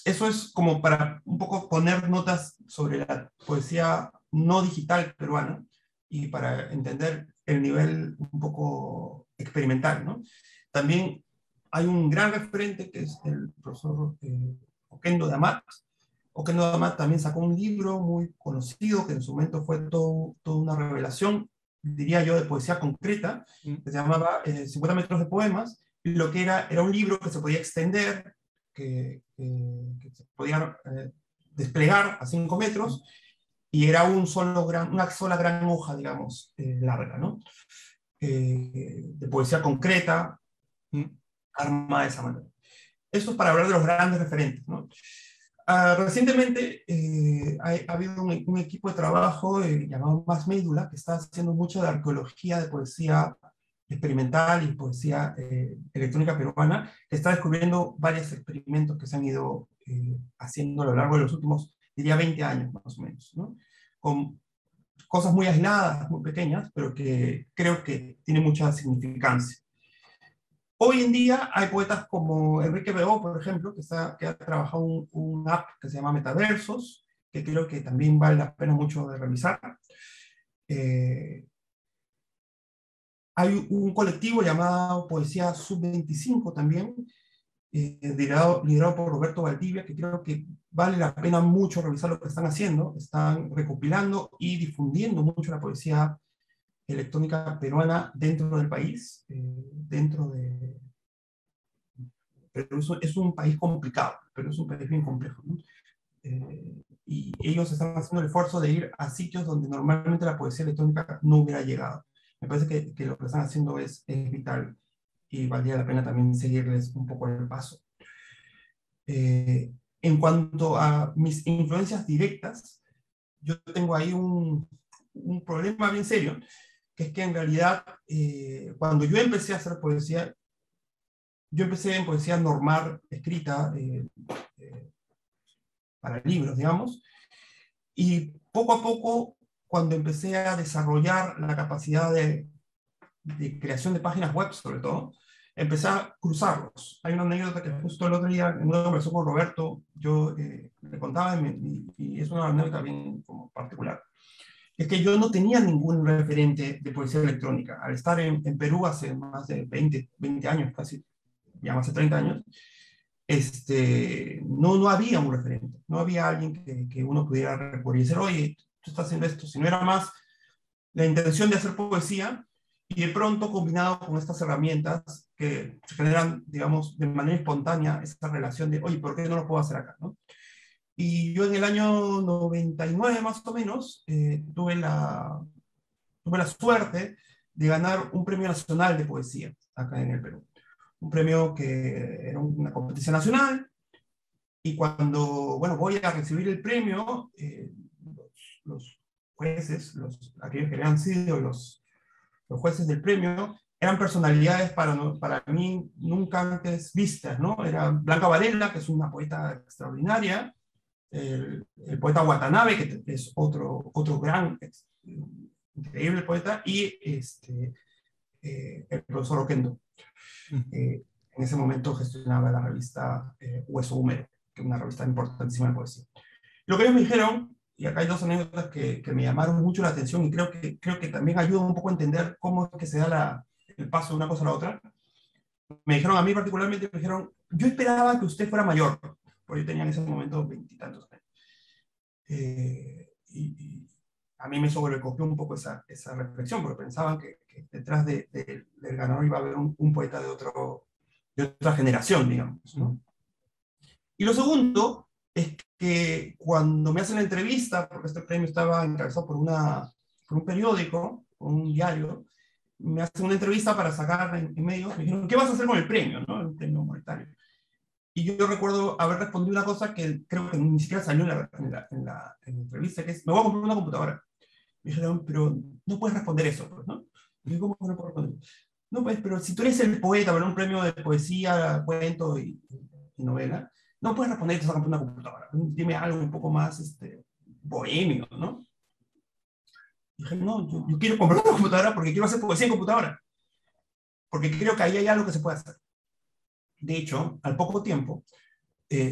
Eso es como para un poco poner notas sobre la poesía no digital peruana, y para entender el nivel un poco experimental, ¿no? También hay un gran referente que es el profesor Oquendo de Amat. Oquendo de Amat también sacó un libro muy conocido, que en su momento fue toda una revelación, diría yo, de poesía concreta, que se llamaba 50 metros de poemas, y lo que era un libro que se podía extender, que se podía desplegar a 5 metros, y era una sola gran hoja, digamos, larga, ¿no? De poesía concreta, armada de esa manera. Esto es para hablar de los grandes referentes, ¿no? Recientemente ha habido un equipo de trabajo llamado Más Médula, que está haciendo mucho de arqueología de poesía experimental y poesía electrónica peruana, que está descubriendo varios experimentos que se han ido haciendo a lo largo de los últimos, diría, 20 años más o menos, ¿no? Con cosas muy aisladas, muy pequeñas, pero que creo que tienen mucha significancia. Hoy en día hay poetas como Enrique Beó, por ejemplo, que ha trabajado un app que se llama Metaversos, que creo que también vale la pena mucho de revisar. Hay un colectivo llamado Poesía Sub-25 también, liderado por Roberto Valdivia, que creo que vale la pena mucho revisar lo que están haciendo. Están recopilando y difundiendo mucho la poesía electrónica peruana dentro del país, pero es un país complicado, pero es un país bien complejo, ¿no? Y ellos están haciendo el esfuerzo de ir a sitios donde normalmente la poesía electrónica no hubiera llegado. Me parece que lo que están haciendo es vital, y valdría la pena también seguirles un poco el paso. En cuanto a mis influencias directas, yo tengo ahí un problema bien serio, que es que en realidad cuando yo empecé a hacer poesía, yo empecé en poesía normal, escrita para libros, digamos, y poco a poco, cuando empecé a desarrollar la capacidad de creación de páginas web, sobre todo, empecé a cruzarlos. Hay una anécdota que justo el otro día, en una conversación con Roberto, yo le contaba, y es una anécdota bien como particular. es que yo no tenía ningún referente de poesía electrónica. Al estar en Perú hace más de 20 años, casi, ya más de 30 años, no había un referente, no había alguien que uno pudiera recurrir y decir, oye, tú estás haciendo esto, si no era más la intención de hacer poesía y de pronto combinado con estas herramientas que se generan, digamos, de manera espontánea esa relación de, oye, ¿por qué no lo puedo hacer acá? ¿No? Y yo en el año 99 más o menos tuve la suerte de ganar un premio nacional de poesía acá en el Perú. Un premio que era una competición nacional, y cuando, bueno, voy a recibir el premio, los jueces, aquellos que habían sido los jueces del premio, eran personalidades para mí nunca antes vistas, ¿no? Era Blanca Varela, que es una poeta extraordinaria, el poeta Watanabe, que es otro gran, increíble poeta, y el profesor Oquendo. En ese momento gestionaba la revista Hueso Húmedo, que es una revista importantísima de poesía. Lo que ellos me dijeron, y acá hay dos anécdotas que me llamaron mucho la atención y creo que también ayudan un poco a entender cómo es que se da el paso de una cosa a la otra. Me dijeron a mí particularmente, me dijeron, yo esperaba que usted fuera mayor, porque yo tenía en ese momento 20 y tantos años. Y a mí me sobrecogió un poco esa reflexión, porque pensaban que detrás del ganador iba a haber un poeta de otra generación, digamos, ¿no? Y lo segundo es que cuando me hacen la entrevista, porque este premio estaba encabezado por un periódico, por un diario, me hacen una entrevista para sacar en medios, me dijeron, ¿qué vas a hacer con el premio? ¿No? El premio monetario. Y yo recuerdo haber respondido una cosa que creo que ni siquiera salió en la entrevista, que es, me voy a comprar una computadora. Me dijeron, pero no puedes responder eso, pues, ¿no? Y yo, ¿cómo no puedo responder? No, pues, pero si tú eres el poeta, ¿verdad? Un premio de poesía, cuento y novela, no puedes responder que te vas a comprar una computadora. Dime algo un poco más bohemio, ¿no? Y dije, no, yo quiero comprar una computadora porque quiero hacer poesía en computadora. Porque creo que ahí hay algo que se puede hacer. De hecho, al poco tiempo,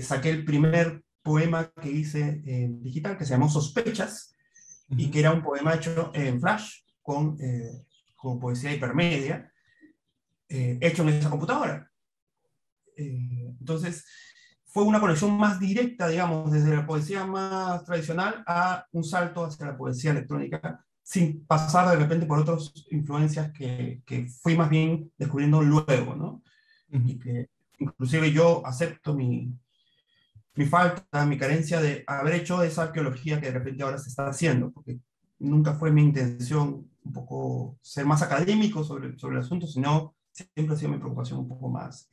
saqué el primer poema que hice en digital, que se llamó Sospechas, y que era un poema hecho en Flash, con poesía hipermedia, hecho en esa computadora. Entonces, fue una conexión más directa, digamos, desde la poesía más tradicional a un salto hacia la poesía electrónica, sin pasar de repente por otras influencias que fui más bien descubriendo luego, ¿no? Y que inclusive yo acepto mi falta, mi carencia de haber hecho esa arqueología que de repente ahora se está haciendo, porque nunca fue mi intención un poco ser más académico sobre el asunto, sino siempre ha sido mi preocupación un poco más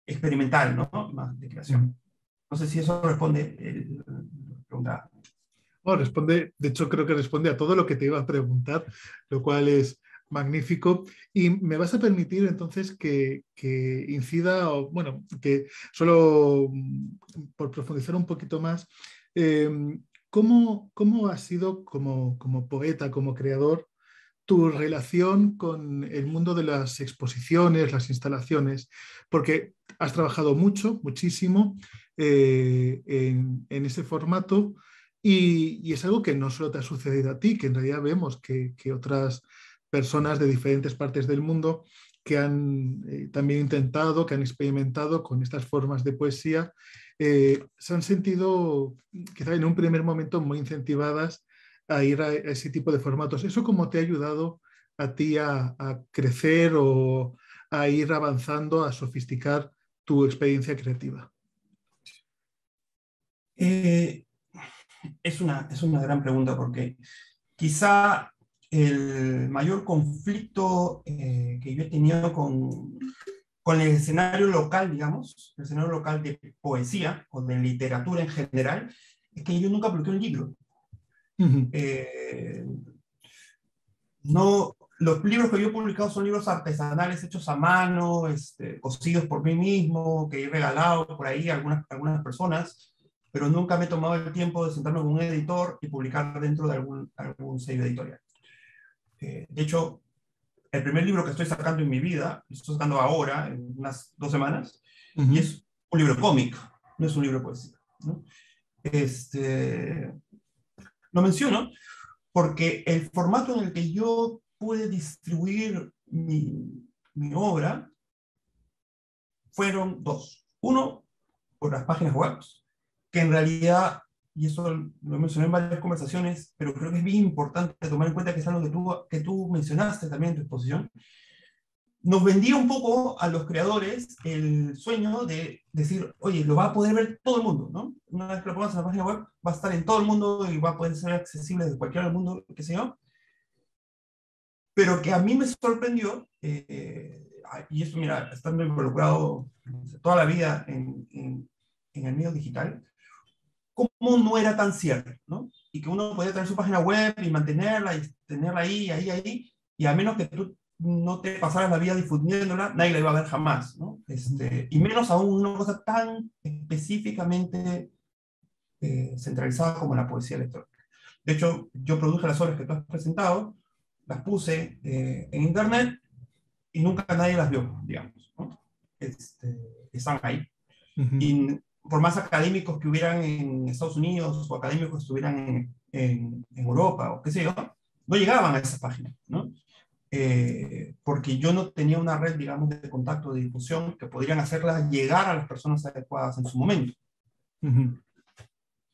experimental, ¿no? Más de creación. No sé si eso responde la pregunta. Bueno, responde, de hecho creo que responde a todo lo que te iba a preguntar, lo cual es magnífico. Y me vas a permitir entonces que incida, o bueno, que solo por profundizar un poquito más, ¿cómo ha sido como poeta, como creador, tu relación con el mundo de las exposiciones, las instalaciones? Porque has trabajado muchísimo en ese formato y es algo que no solo te ha sucedido a ti, que en realidad vemos que otras personas de diferentes partes del mundo que han también intentado, que han experimentado con estas formas de poesía, se han sentido quizá en un primer momento muy incentivadas a ir a ese tipo de formatos. ¿Eso cómo te ha ayudado a ti a crecer o a ir avanzando, a sofisticar tu experiencia creativa? Es una gran pregunta, porque quizá el mayor conflicto que yo he tenido con el escenario local, digamos, el escenario local de poesía o de literatura en general, es que yo nunca publiqué un libro. No, los libros que yo he publicado son libros artesanales hechos a mano, cosidos por mí mismo, que he regalado por ahí a algunas personas, pero nunca me he tomado el tiempo de sentarme con un editor y publicar dentro de algún sello editorial. De hecho, el primer libro que estoy sacando en mi vida, lo estoy sacando ahora, en unas 2 semanas, y es un libro cómic, no es un libro de poesía, ¿no? Lo menciono porque el formato en el que yo pude distribuir mi obra fueron dos. Uno, por las páginas web, que en realidad, y eso lo mencioné en varias conversaciones, pero creo que es bien importante tomar en cuenta que es algo que tú mencionaste también en tu exposición, nos vendía un poco a los creadores el sueño de decir, oye, lo va a poder ver todo el mundo, ¿no? Una vez que lo pongas en la página web, va a estar en todo el mundo y va a poder ser accesible desde cualquier del mundo, qué sé yo. Pero que a mí me sorprendió, y esto, mira, estando involucrado toda la vida en el medio digital, cómo no era tan cierto, ¿no? Y que uno podía tener su página web y mantenerla y tenerla ahí, y a menos que tú no te pasaras la vida difundiéndola, nadie la iba a ver jamás, ¿no? Y menos aún una cosa tan específicamente centralizada como la poesía electrónica. De hecho, yo produje las obras que tú has presentado, las puse en internet y nunca nadie las vio, digamos, ¿no? Están ahí. Y por más académicos que hubieran en Estados Unidos o académicos que estuvieran en Europa o qué sé yo, no llegaban a esa página, ¿no? Porque yo no tenía una red, digamos, de contacto, de difusión que podrían hacerla llegar a las personas adecuadas en su momento.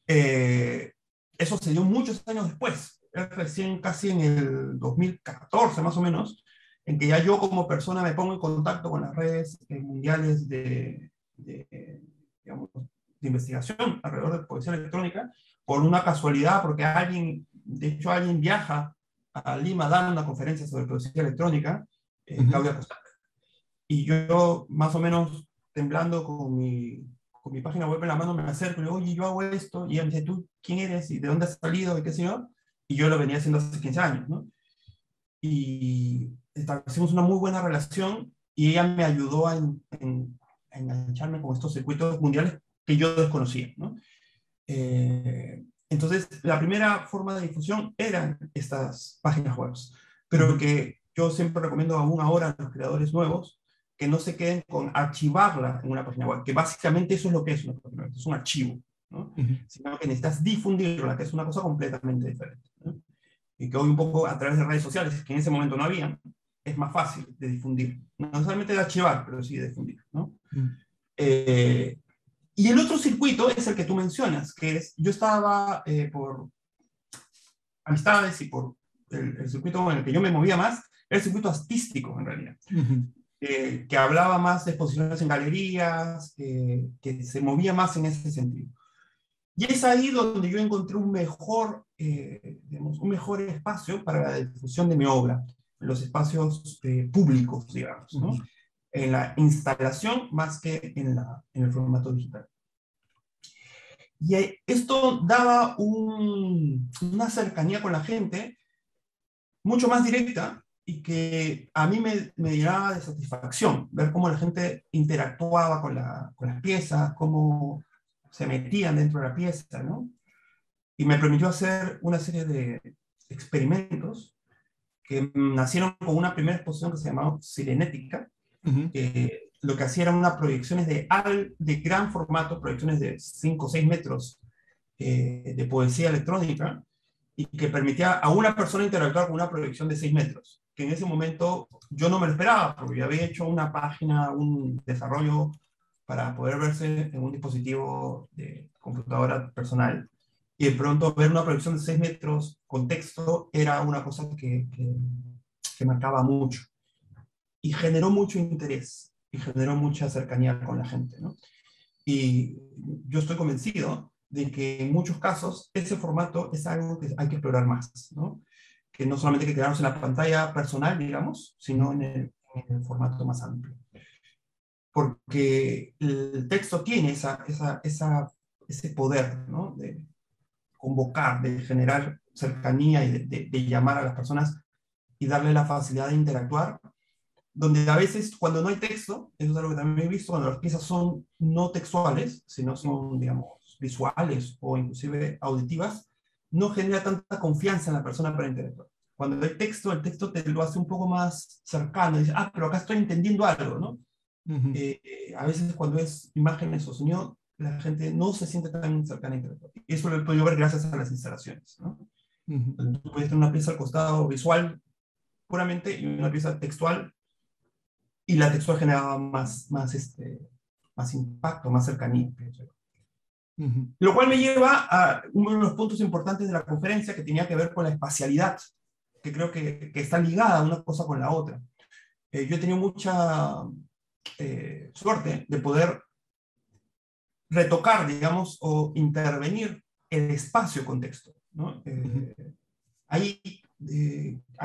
Eso se dio muchos años después, recién casi en el 2014 más o menos, en que ya yo como persona me pongo en contacto con las redes mundiales digamos, de investigación alrededor de poesía electrónica, por una casualidad, porque de hecho alguien viaja a Lima dando una conferencia sobre poesía electrónica, Claudia Costaca. Y yo más o menos temblando con mi página web en la mano me acerco y le digo, oye, yo hago esto, y ella me dice, ¿tú quién eres? ¿Y de dónde has salido? ¿Y qué sé yo? Y yo lo venía haciendo hace 15 años, ¿no? Y establecimos una muy buena relación y ella me ayudó a engancharme con estos circuitos mundiales que yo desconocía, ¿no? Entonces, la primera forma de difusión eran estas páginas web, pero que yo siempre recomiendo aún ahora a los creadores nuevos que no se queden con archivarla en una página web, que básicamente eso es lo que es una página web, es un archivo, ¿no? Sino que necesitas difundirla, que es una cosa completamente diferente, ¿no? Y que hoy un poco a través de redes sociales, que en ese momento no habían, es más fácil de difundir. No solamente de archivar, pero sí de difundir, ¿no? Y el otro circuito es el que tú mencionas, que es, yo estaba por amistades y por el circuito en el que yo me movía más, era el circuito artístico en realidad. Que hablaba más de exposiciones en galerías, que se movía más en ese sentido. Y es ahí donde yo encontré digamos, un mejor espacio para la difusión de mi obra, en los espacios públicos, digamos, ¿no? En la instalación más que en el formato digital. Y esto daba una cercanía con la gente mucho más directa y que a mí me llenaba de satisfacción ver cómo la gente interactuaba con las piezas, cómo se metían dentro de la pieza, ¿no? Y me permitió hacer una serie de experimentos que nacieron con una primera exposición que se llamaba Sirenética, que lo que hacía eran unas proyecciones de gran formato, proyecciones de 5 o 6 metros de poesía electrónica, y que permitía a una persona interactuar con una proyección de 6 metros, que en ese momento yo no me lo esperaba, porque yo había hecho una página, un desarrollo para poder verse en un dispositivo de computadora personal, y de pronto ver una proyección de 6 metros con texto era una cosa que marcaba mucho, y generó mucho interés, y generó mucha cercanía con la gente, ¿no? Y yo estoy convencido de que en muchos casos ese formato es algo que hay que explorar más, ¿no? Que no solamente hay que quedarnos en la pantalla personal, digamos, sino en el formato más amplio. Porque el texto tiene ese poder, ¿no? De convocar, de generar cercanía y de llamar a las personas y darle la facilidad de interactuar, donde a veces cuando no hay texto, eso es algo que también he visto, cuando las piezas son no textuales, sino son, digamos, visuales o inclusive auditivas, no genera tanta confianza en la persona para interactuar. Cuando hay texto, el texto te lo hace un poco más cercano, dice, pero acá estoy entendiendo algo, ¿no? A veces cuando es imágenes o sonido, la gente no se siente tan cercana a interactuar. Y eso lo he podido ver gracias a las instalaciones, ¿no? Ujú. Tú puedes tener una pieza al costado visual puramente y una pieza textual, y la textual generaba más impacto, más cercanía. Ujú. Lo cual me lleva a uno de los puntos importantes de la conferencia, que tenía que ver con la espacialidad, que creo que está ligada una cosa con la otra. Yo he tenido mucha suerte de poder retocar, digamos, o intervenir el espacio con texto, ¿no? Hay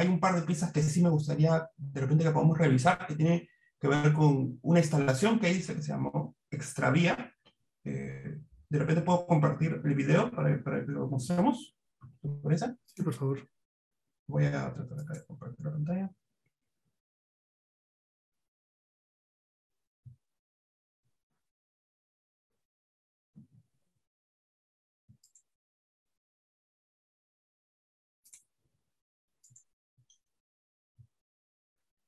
un par de piezas que sí me gustaría de repente que podamos revisar, que tiene que ver con una instalación que hice que se llamó Extravía. De repente puedo compartir el video para que lo mostremos. ¿Te parece? Sí, por favor. Voy a tratar acá de compartir la pantalla.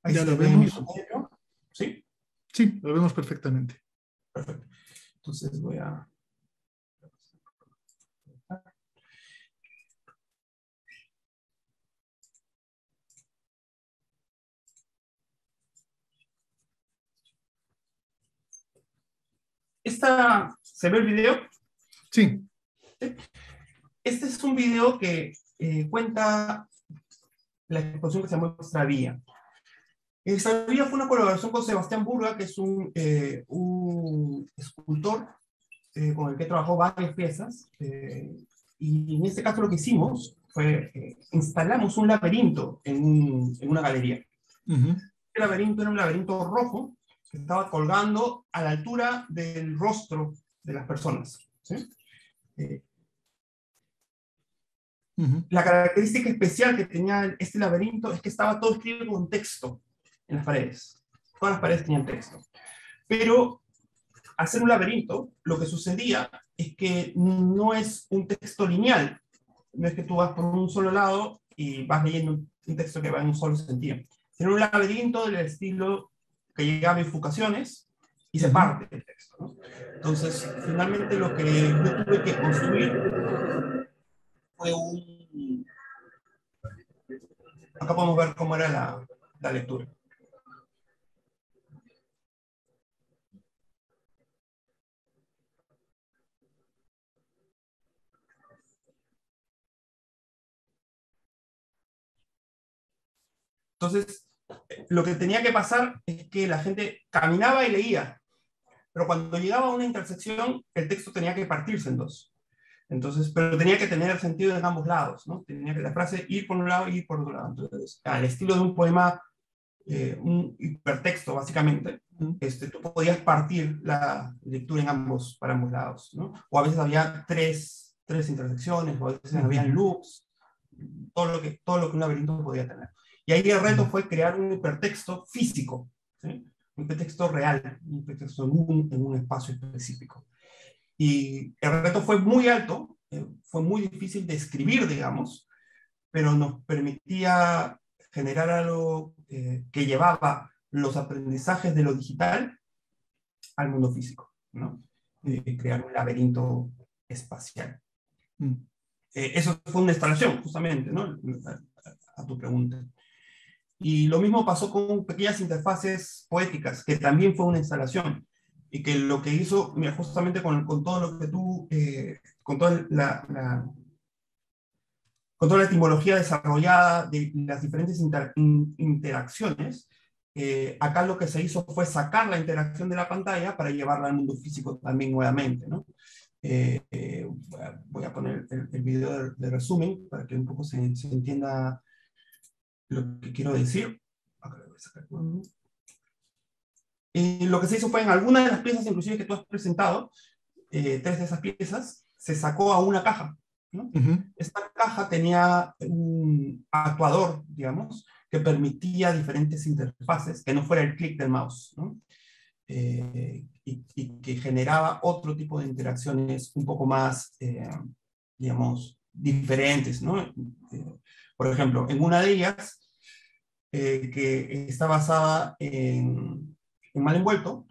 Ahí Ya se lo ve mi vemos. pantalla. ¿Sí? Sí, lo vemos perfectamente. Perfecto. Entonces voy a... ¿Se ve el video? Sí. Este es un video que cuenta la exposición que se llama Extravía. Extravía fue una colaboración con Sebastián Burga, que es un escultor con el que trabajó varias piezas. Y en este caso lo que hicimos fue instalamos un laberinto en una galería. Ujú. El laberinto era un laberinto rojo que estaba colgando a la altura del rostro de las personas, ¿sí? Ujú. La característica especial que tenía este laberinto es que estaba todo escrito con texto en las paredes. Todas las paredes tenían texto. Pero al ser un laberinto, lo que sucedía es que no es un texto lineal. No es que tú vas por un solo lado y vas leyendo un texto que va en un solo sentido. Sino un laberinto del estilo que llega a bifurcaciones y se parte el texto, ¿no? Entonces, finalmente lo que yo tuve que construir fue un... Acá podemos ver cómo era la lectura. Entonces, lo que tenía que pasar es que la gente caminaba y leía, pero cuando llegaba a una intersección, el texto tenía que partirse en dos. Entonces, pero tenía que tener sentido en ambos lados, ¿no? Tenía que la frase ir por un lado y ir por otro lado. Entonces, al estilo de un poema, un hipertexto, básicamente, tú podías partir la lectura para ambos lados, ¿no? O a veces había tres intersecciones, o a veces había loops, todo lo que un laberinto podía tener. Y ahí el reto fue crear un hipertexto físico, ¿sí? Un hipertexto real, un hipertexto en un espacio específico. Y el reto fue muy alto, fue muy difícil de escribir, digamos, pero nos permitía generar algo que llevaba los aprendizajes de lo digital al mundo físico, ¿no? Crear un laberinto espacial. Eso fue una instalación, justamente, ¿no? A tu pregunta. Y lo mismo pasó con pequeñas interfaces poéticas, que también fue una instalación. Y que lo que hizo, mira, justamente con todo lo que tú, con toda con toda la etimología desarrollada de las diferentes interacciones, acá lo que se hizo fue sacar la interacción de la pantalla para llevarla al mundo físico también nuevamente, ¿no? Voy a poner el video de resumen para que un poco se entienda lo que quiero decir. Lo que se hizo fue en algunas de las piezas, inclusive que tú has presentado, 3 de esas piezas, se sacó a una caja, ¿no? Esta caja tenía un actuador, digamos, que permitía diferentes interfaces, que no fuera el clic del mouse, ¿no? Y que generaba otro tipo de interacciones un poco más, digamos, diferentes, ¿no? Por ejemplo, en una de ellas, que está basada en Mal Envuelto,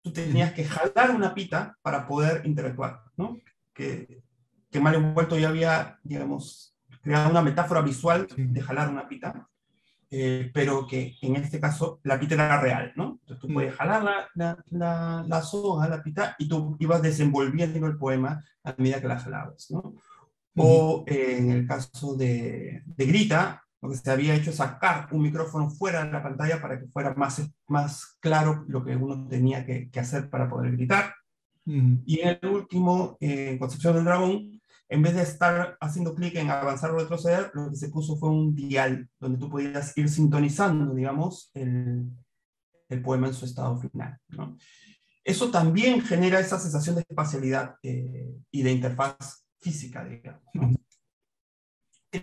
tú tenías que jalar una pita para poder interactuar, ¿no? Que que Mario Envuelto ya había, digamos, creado una metáfora visual Sí. de jalar una pita, pero que en este caso la pita era real, ¿no? Entonces tú puedes jalar la soga, la pita, y tú ibas desenvolviendo el poema a medida que la jalabas, ¿no? O en el caso de Grita, lo que se había hecho es sacar un micrófono fuera de la pantalla para que fuera más claro lo que uno tenía que hacer para poder gritar. Y en el último, en Concepción del Dragón, en vez de estar haciendo clic en avanzar o retroceder, lo que se puso fue un dial, donde tú podías ir sintonizando, digamos, el poema en su estado final, ¿no? Eso también genera esa sensación de espacialidad y de interfaz física, digamos, ¿no?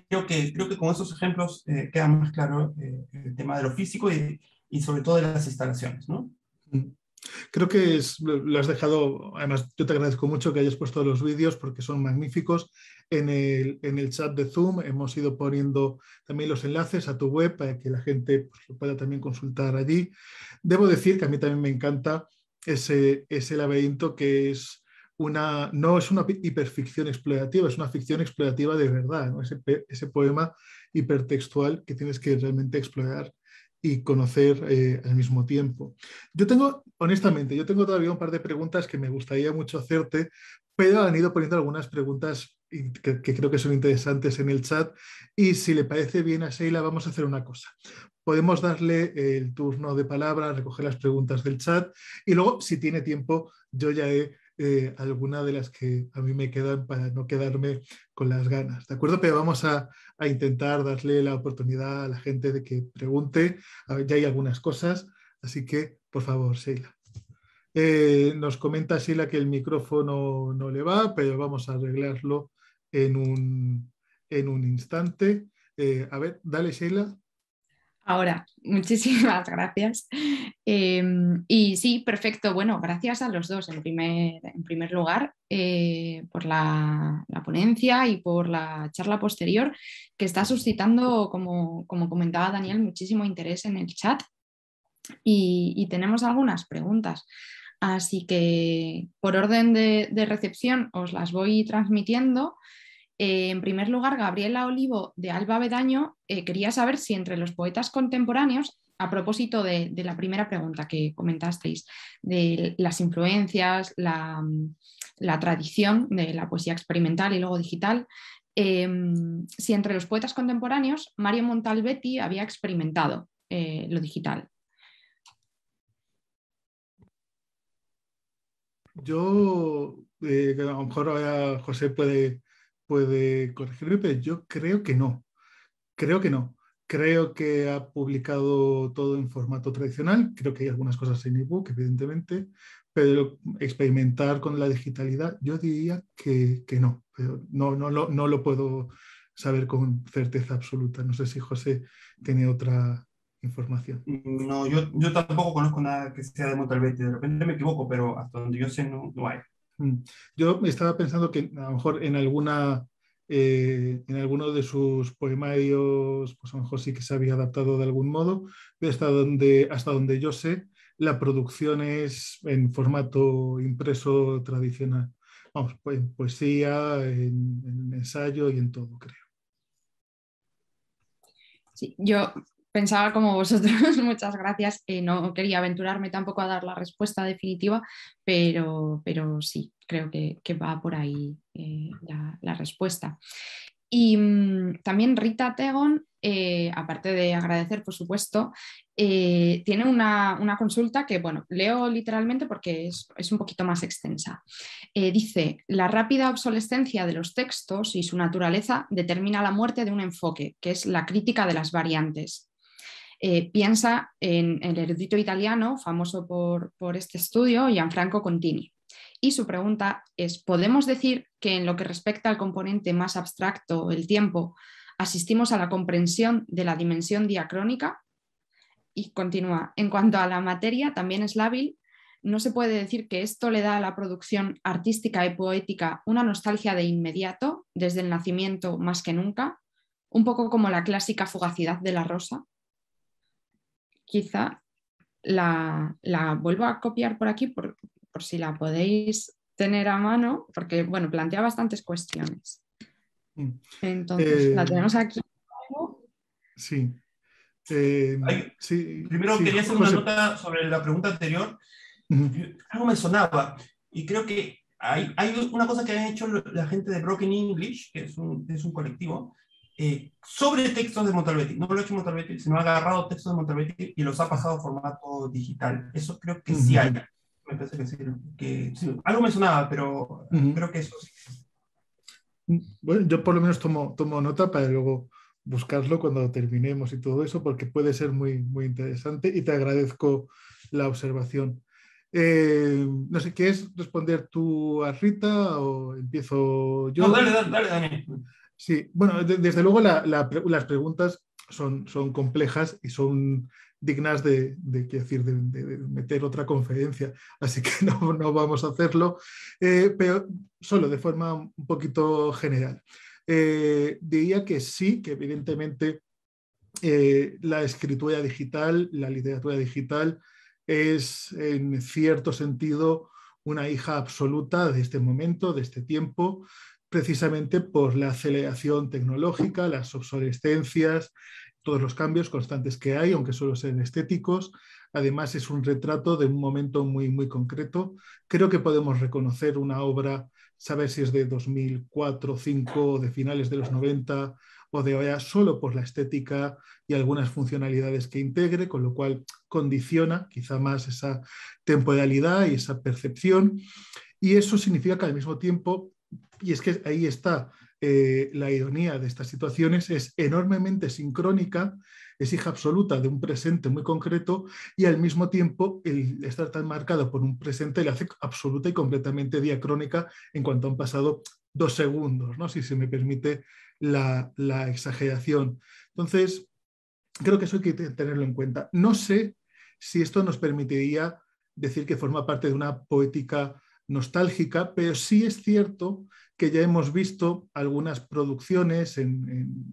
Creo que con esos ejemplos queda más claro el tema de lo físico y sobre todo de las instalaciones, ¿no? Creo que lo has dejado, además yo te agradezco mucho que hayas puesto los vídeos porque son magníficos. En el chat de Zoom hemos ido poniendo también los enlaces a tu web para que la gente pues, lo pueda también consultar allí. Debo decir que a mí también me encanta ese laberinto que es no es una hiperficción explorativa, es una ficción explorativa de verdad, ¿no? Ese poema hipertextual que tienes que realmente explorar y conocer al mismo tiempo. Honestamente, yo tengo todavía un par de preguntas que me gustaría mucho hacerte, pero han ido poniendo algunas preguntas que creo que son interesantes en el chat. Y si le parece bien a Sheila, vamos a hacer una cosa. Podemos darle el turno de palabra, recoger las preguntas del chat y luego, si tiene tiempo, yo ya he alguna de las que a mí me quedan para no quedarme con las ganas, ¿de acuerdo? Pero vamos a intentar darle la oportunidad a la gente de que pregunte. A ver, ya hay algunas cosas, así que, por favor, Sheila. Nos comenta Sheila que el micrófono no le va, pero vamos a arreglarlo en un instante. A ver, dale, Sheila. Ahora, muchísimas gracias. Y sí, perfecto. Bueno, gracias a los dos en primer lugar por la ponencia y por la charla posterior que está suscitando, como comentaba Daniel, muchísimo interés en el chat y tenemos algunas preguntas. Así que por orden de recepción os las voy transmitiendo. En primer lugar, Gabriela Olivo de Alba Bedaño quería saber si entre los poetas contemporáneos, a propósito de la primera pregunta que comentasteis, de las influencias, la tradición de la poesía experimental y luego digital, si entre los poetas contemporáneos Mario Montalbetti había experimentado lo digital. Yo, a lo mejor ahora José puede corregirme, pero yo creo que no. Creo que no. Creo que ha publicado todo en formato tradicional. Creo que hay algunas cosas en ebook, evidentemente, pero experimentar con la digitalidad, yo diría que no. Pero no lo puedo saber con certeza absoluta. No sé si José tiene otra información. No, yo tampoco conozco nada que sea de Montalbetti. De repente me equivoco, pero hasta donde yo sé no hay. Yo estaba pensando que a lo mejor en alguno de sus poemarios, pues a lo mejor sí que se había adaptado de algún modo, pero hasta donde yo sé, la producción es en formato impreso tradicional. Vamos, pues en poesía, en ensayo y en todo, creo. Sí, yo pensaba como vosotros, muchas gracias. No quería aventurarme tampoco a dar la respuesta definitiva, pero sí, creo que va por ahí la respuesta. Y también Rita Tegon, aparte de agradecer, por supuesto, tiene una consulta que, bueno, leo literalmente porque es un poquito más extensa. Dice, la rápida obsolescencia de los textos y su naturaleza determina la muerte de un enfoque, que es la crítica de las variantes. Piensa en el erudito italiano, famoso por este estudio, Gianfranco Contini. Y su pregunta es, ¿podemos decir que en lo que respecta al componente más abstracto, el tiempo, asistimos a la comprensión de la dimensión diacrónica? Y continúa, en cuanto a la materia, también es lábil. ¿No se puede decir que esto le da a la producción artística y poética una nostalgia de inmediato, desde el nacimiento más que nunca? Un poco como la clásica fugacidad de la rosa. Quizá la vuelvo a copiar por aquí por si la podéis tener a mano, porque bueno, plantea bastantes cuestiones. Mm. Entonces, la tenemos aquí. Sí. Sí, Primero sí, quería hacer una José. nota sobre la pregunta anterior. Ujú. Algo me sonaba, y creo que hay una cosa que han hecho la gente de Broken English, que es un colectivo, sobre textos de Montalbetti. No lo ha hecho Montalbetti, sino ha agarrado textos de Montalbetti y los ha pasado a formato digital. Eso creo que sí hay. Ujú. Me parece que sí, sí. Algo me sonaba, pero Ujú. creo que eso sí. Bueno, yo por lo menos tomo nota para luego buscarlo cuando terminemos y todo eso, porque puede ser muy, muy interesante y te agradezco la observación. No sé, ¿quieres responder tú a Rita o empiezo No, yo? dale, Daniel. Sí, bueno, desde luego las preguntas son complejas y son dignas quiero decir, de meter otra conferencia, así que no vamos a hacerlo, pero solo de forma un poquito general. Diría que sí, que evidentemente la escritura digital, la literatura digital es en cierto sentido una hija absoluta de este momento, de este tiempo, precisamente por la aceleración tecnológica, las obsolescencias, todos los cambios constantes que hay, aunque solo sean estéticos. Además, es un retrato de un momento muy, muy concreto. Creo que podemos reconocer una obra, saber si es de 2004, 2005, de finales de los 90 o de ahora, solo por la estética y algunas funcionalidades que integre, con lo cual condiciona quizá más esa temporalidad y esa percepción. Y eso significa que al mismo tiempo, y es que ahí está la ironía de estas situaciones, es enormemente sincrónica, es hija absoluta de un presente muy concreto y al mismo tiempo el estar tan marcado por un presente le hace absoluta y completamente diacrónica en cuanto han pasado 2 segundos, ¿no? Si se me permite la exageración. Entonces, creo que eso hay que tenerlo en cuenta. No sé si esto nos permitiría decir que forma parte de una poética nostálgica, pero sí es cierto que ya hemos visto algunas producciones,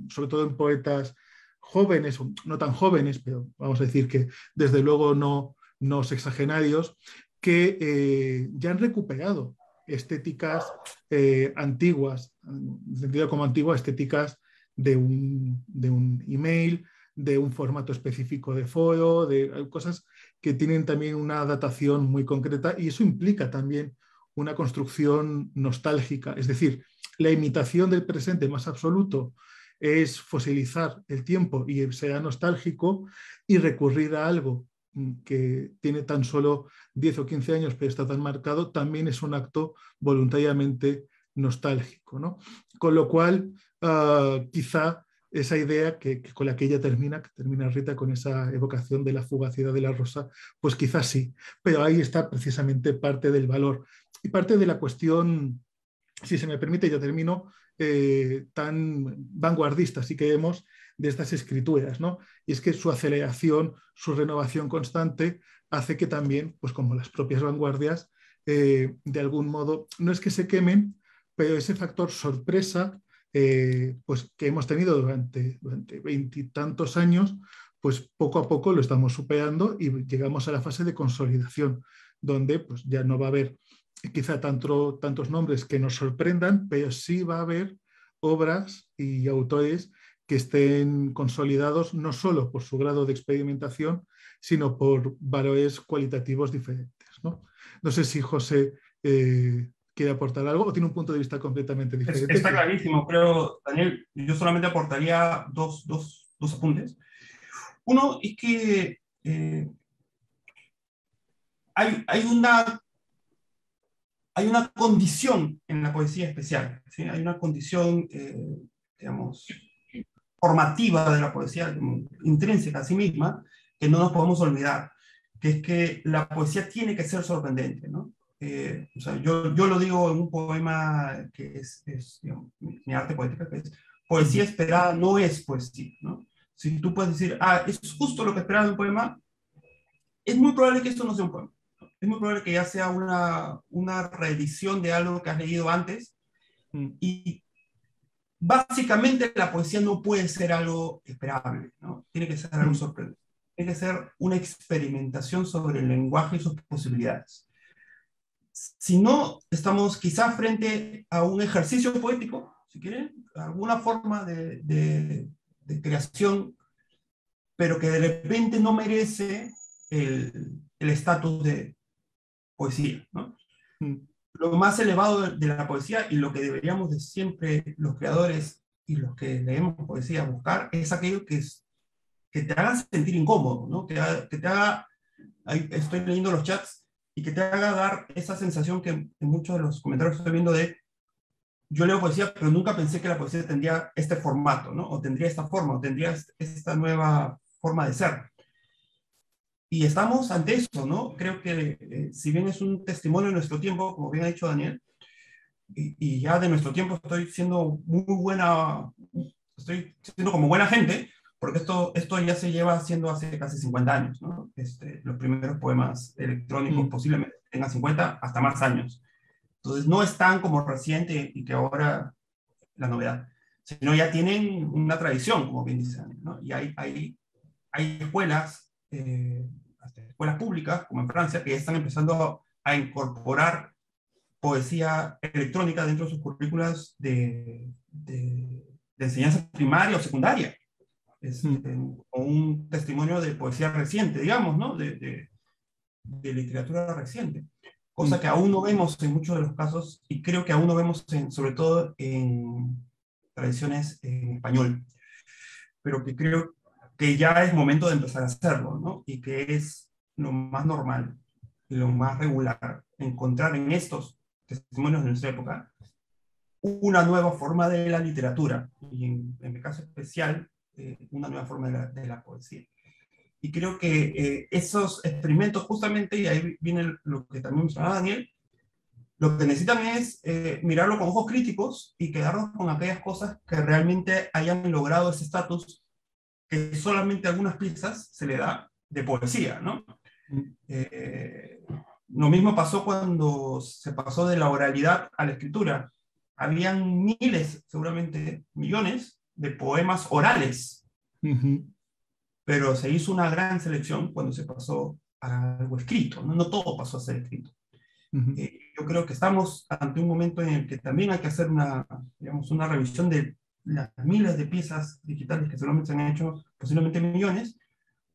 sobre todo en poetas jóvenes, o no tan jóvenes, pero vamos a decir que desde luego no sexagenarios, que ya han recuperado estéticas antiguas, entendido como antigua, estéticas de un email, de un formato específico de foro, de cosas que tienen también una datación muy concreta y eso implica también una construcción nostálgica, es decir, la imitación del presente más absoluto es fosilizar el tiempo y sea nostálgico y recurrir a algo que tiene tan solo 10 o 15 años pero está tan marcado, también es un acto voluntariamente nostálgico, ¿no? Con lo cual, quizá esa idea con la que ella que termina Rita con esa evocación de la fugacidad de la rosa, pues quizás sí, pero ahí está precisamente parte del valor y parte de la cuestión, si se me permite, ya termino, tan vanguardista, si queremos, de estas escrituras, ¿no? Y es que su aceleración, su renovación constante hace que también, pues como las propias vanguardias, de algún modo, no es que se quemen, pero ese factor sorpresa pues que hemos tenido durante 20 y tantos años, pues poco a poco lo estamos superando y llegamos a la fase de consolidación, donde pues ya no va a haber quizá tantos nombres que nos sorprendan, pero sí va a haber obras y autores que estén consolidados no solo por su grado de experimentación, sino por valores cualitativos diferentes, ¿no? No sé si José quiere aportar algo o tiene un punto de vista completamente diferente. Está clarísimo, creo, Daniel. Yo solamente aportaría dos apuntes. Uno es que hay una condición en la poesía especial, ¿sí? Hay una condición, digamos, formativa de la poesía, intrínseca a sí misma, que no nos podemos olvidar, que es que la poesía tiene que ser sorprendente, ¿no? O sea, yo lo digo en un poema que es digamos, mi arte poética, que es poesía esperada no es poesía, ¿no? Si tú puedes decir, es justo lo que esperaba de un poema, es muy probable que esto no sea un poema. Es muy probable que ya sea una reedición de algo que has leído antes. Y básicamente la poesía no puede ser algo esperable, ¿no? Tiene que ser algo sorprendente. Tiene que ser una experimentación sobre el lenguaje y sus posibilidades. si no, estamos quizá frente a un ejercicio poético, si quieren, alguna forma de creación, pero que de repente no merece el estatus de poesía, ¿no? Lo más elevado de la poesía y lo que deberíamos de siempre los creadores y los que leemos poesía buscar es aquello que te haga sentir incómodo, ¿no? Que te haga, ahí estoy leyendo los chats, y que te haga dar esa sensación que en muchos de los comentarios que estoy viendo de yo leo poesía, pero nunca pensé que la poesía tendría este formato, ¿no? O tendría esta forma, o tendría esta nueva forma de ser. Y estamos ante eso, ¿no? Creo que si bien es un testimonio de nuestro tiempo, como bien ha dicho Daniel, y ya de nuestro tiempo estoy siendo como buena gente, porque esto ya se lleva haciendo hace casi 50 años, ¿no? Los primeros poemas electrónicos posiblemente tengan 50 hasta más años. Entonces no es tan como reciente y que ahora la novedad, sino ya tienen una tradición, como bien dice Daniel, ¿no? Y hay escuelas, hasta escuelas públicas, como en Francia, que ya están empezando a incorporar poesía electrónica dentro de sus currículas de enseñanza primaria o secundaria. Es un testimonio de poesía reciente, digamos, ¿no? De literatura reciente. Cosa que aún no vemos en muchos de los casos, y creo que aún no vemos sobre todo en tradiciones en español. Pero que creo que ya es momento de empezar a hacerlo, ¿no? Y que es lo más normal y lo más regular encontrar en estos testimonios de nuestra época una nueva forma de la literatura, y en mi caso especial, una nueva forma de la poesía. Y creo que esos experimentos justamente, y ahí viene lo que también mencionaba Daniel, lo que necesitan es mirarlo con ojos críticos y quedarnos con aquellas cosas que realmente hayan logrado ese estatus que solamente a algunas piezas se le da de poesía, ¿no? Lo mismo pasó cuando se pasó de la oralidad a la escritura. Habían miles, seguramente millones, de poemas orales, pero se hizo una gran selección cuando se pasó a algo escrito, ¿no? No todo pasó a ser escrito. Yo creo que estamos ante un momento en el que también hay que hacer digamos, una revisión de las miles de piezas digitales que seguramente se han hecho, posiblemente millones,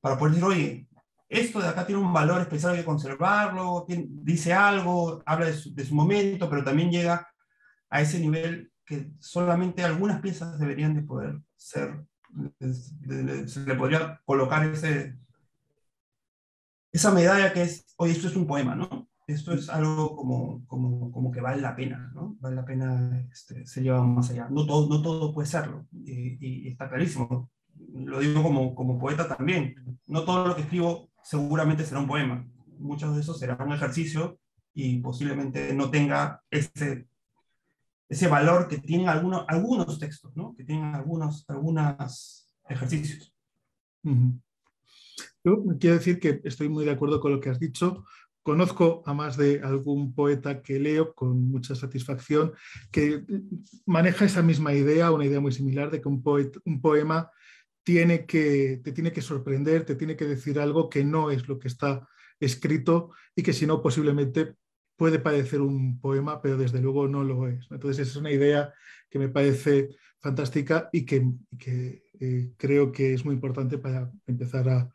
para poder decir, oye, esto de acá tiene un valor especial, hay que conservarlo, dice algo, habla de su momento, pero también llega a ese nivel que solamente algunas piezas deberían de poder ser, se le podría colocar esa medalla que es, oye, esto es un poema, ¿no? Esto es algo como que vale la pena, ¿no? Vale la pena, se lleva más allá. No todo puede serlo, y está clarísimo. Lo digo como poeta también. No todo lo que escribo seguramente será un poema. Muchos de esos será un ejercicio y posiblemente no tenga ese valor que tienen algunos textos, ¿no? Que tienen algunos ejercicios. Yo quiero decir que estoy muy de acuerdo con lo que has dicho. Conozco a más de algún poeta que leo con mucha satisfacción que maneja esa misma idea, una idea muy similar de que un poema te tiene que sorprender, te tiene que decir algo que no es lo que está escrito y que si no posiblemente puede parecer un poema, pero desde luego no lo es. Entonces es una idea que me parece fantástica y que creo que es muy importante para empezar a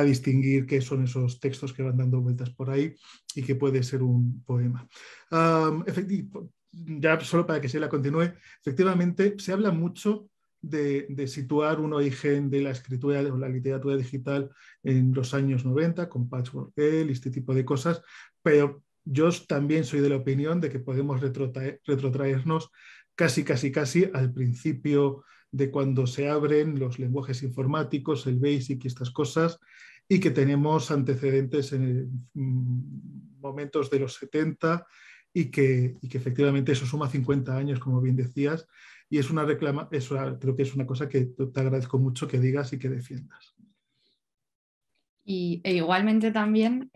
distinguir qué son esos textos que van dando vueltas por ahí y que puede ser un poema. Ya solo para que se la continúe, efectivamente se habla mucho de situar un origen de la escritura o la literatura digital en los años 90 con Patchwork Girl y este tipo de cosas, pero yo también soy de la opinión de que podemos retrotraernos casi al principio de cuando se abren los lenguajes informáticos, el BASIC y estas cosas, y que tenemos antecedentes en momentos de los 70 y que efectivamente eso suma 50 años, como bien decías, y es creo que es una cosa que te agradezco mucho que digas y que defiendas. E igualmente también,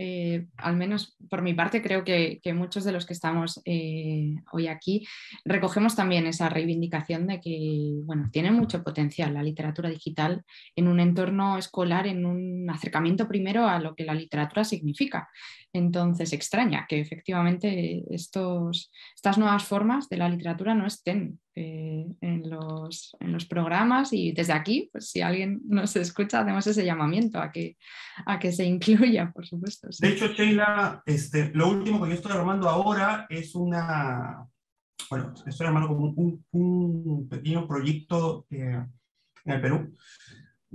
al menos por mi parte, creo que muchos de los que estamos hoy aquí recogemos también esa reivindicación de que, bueno, tiene mucho potencial la literatura digital en un entorno escolar, en un acercamiento primero a lo que la literatura significa. Entonces, extraña que efectivamente estas nuevas formas de la literatura no estén en los programas, y desde aquí, pues si alguien nos escucha, hacemos ese llamamiento a que se incluya, por supuesto. Sí. De hecho, Sheila, lo último que yo estoy armando ahora es bueno, estoy armando como un pequeño proyecto en el Perú.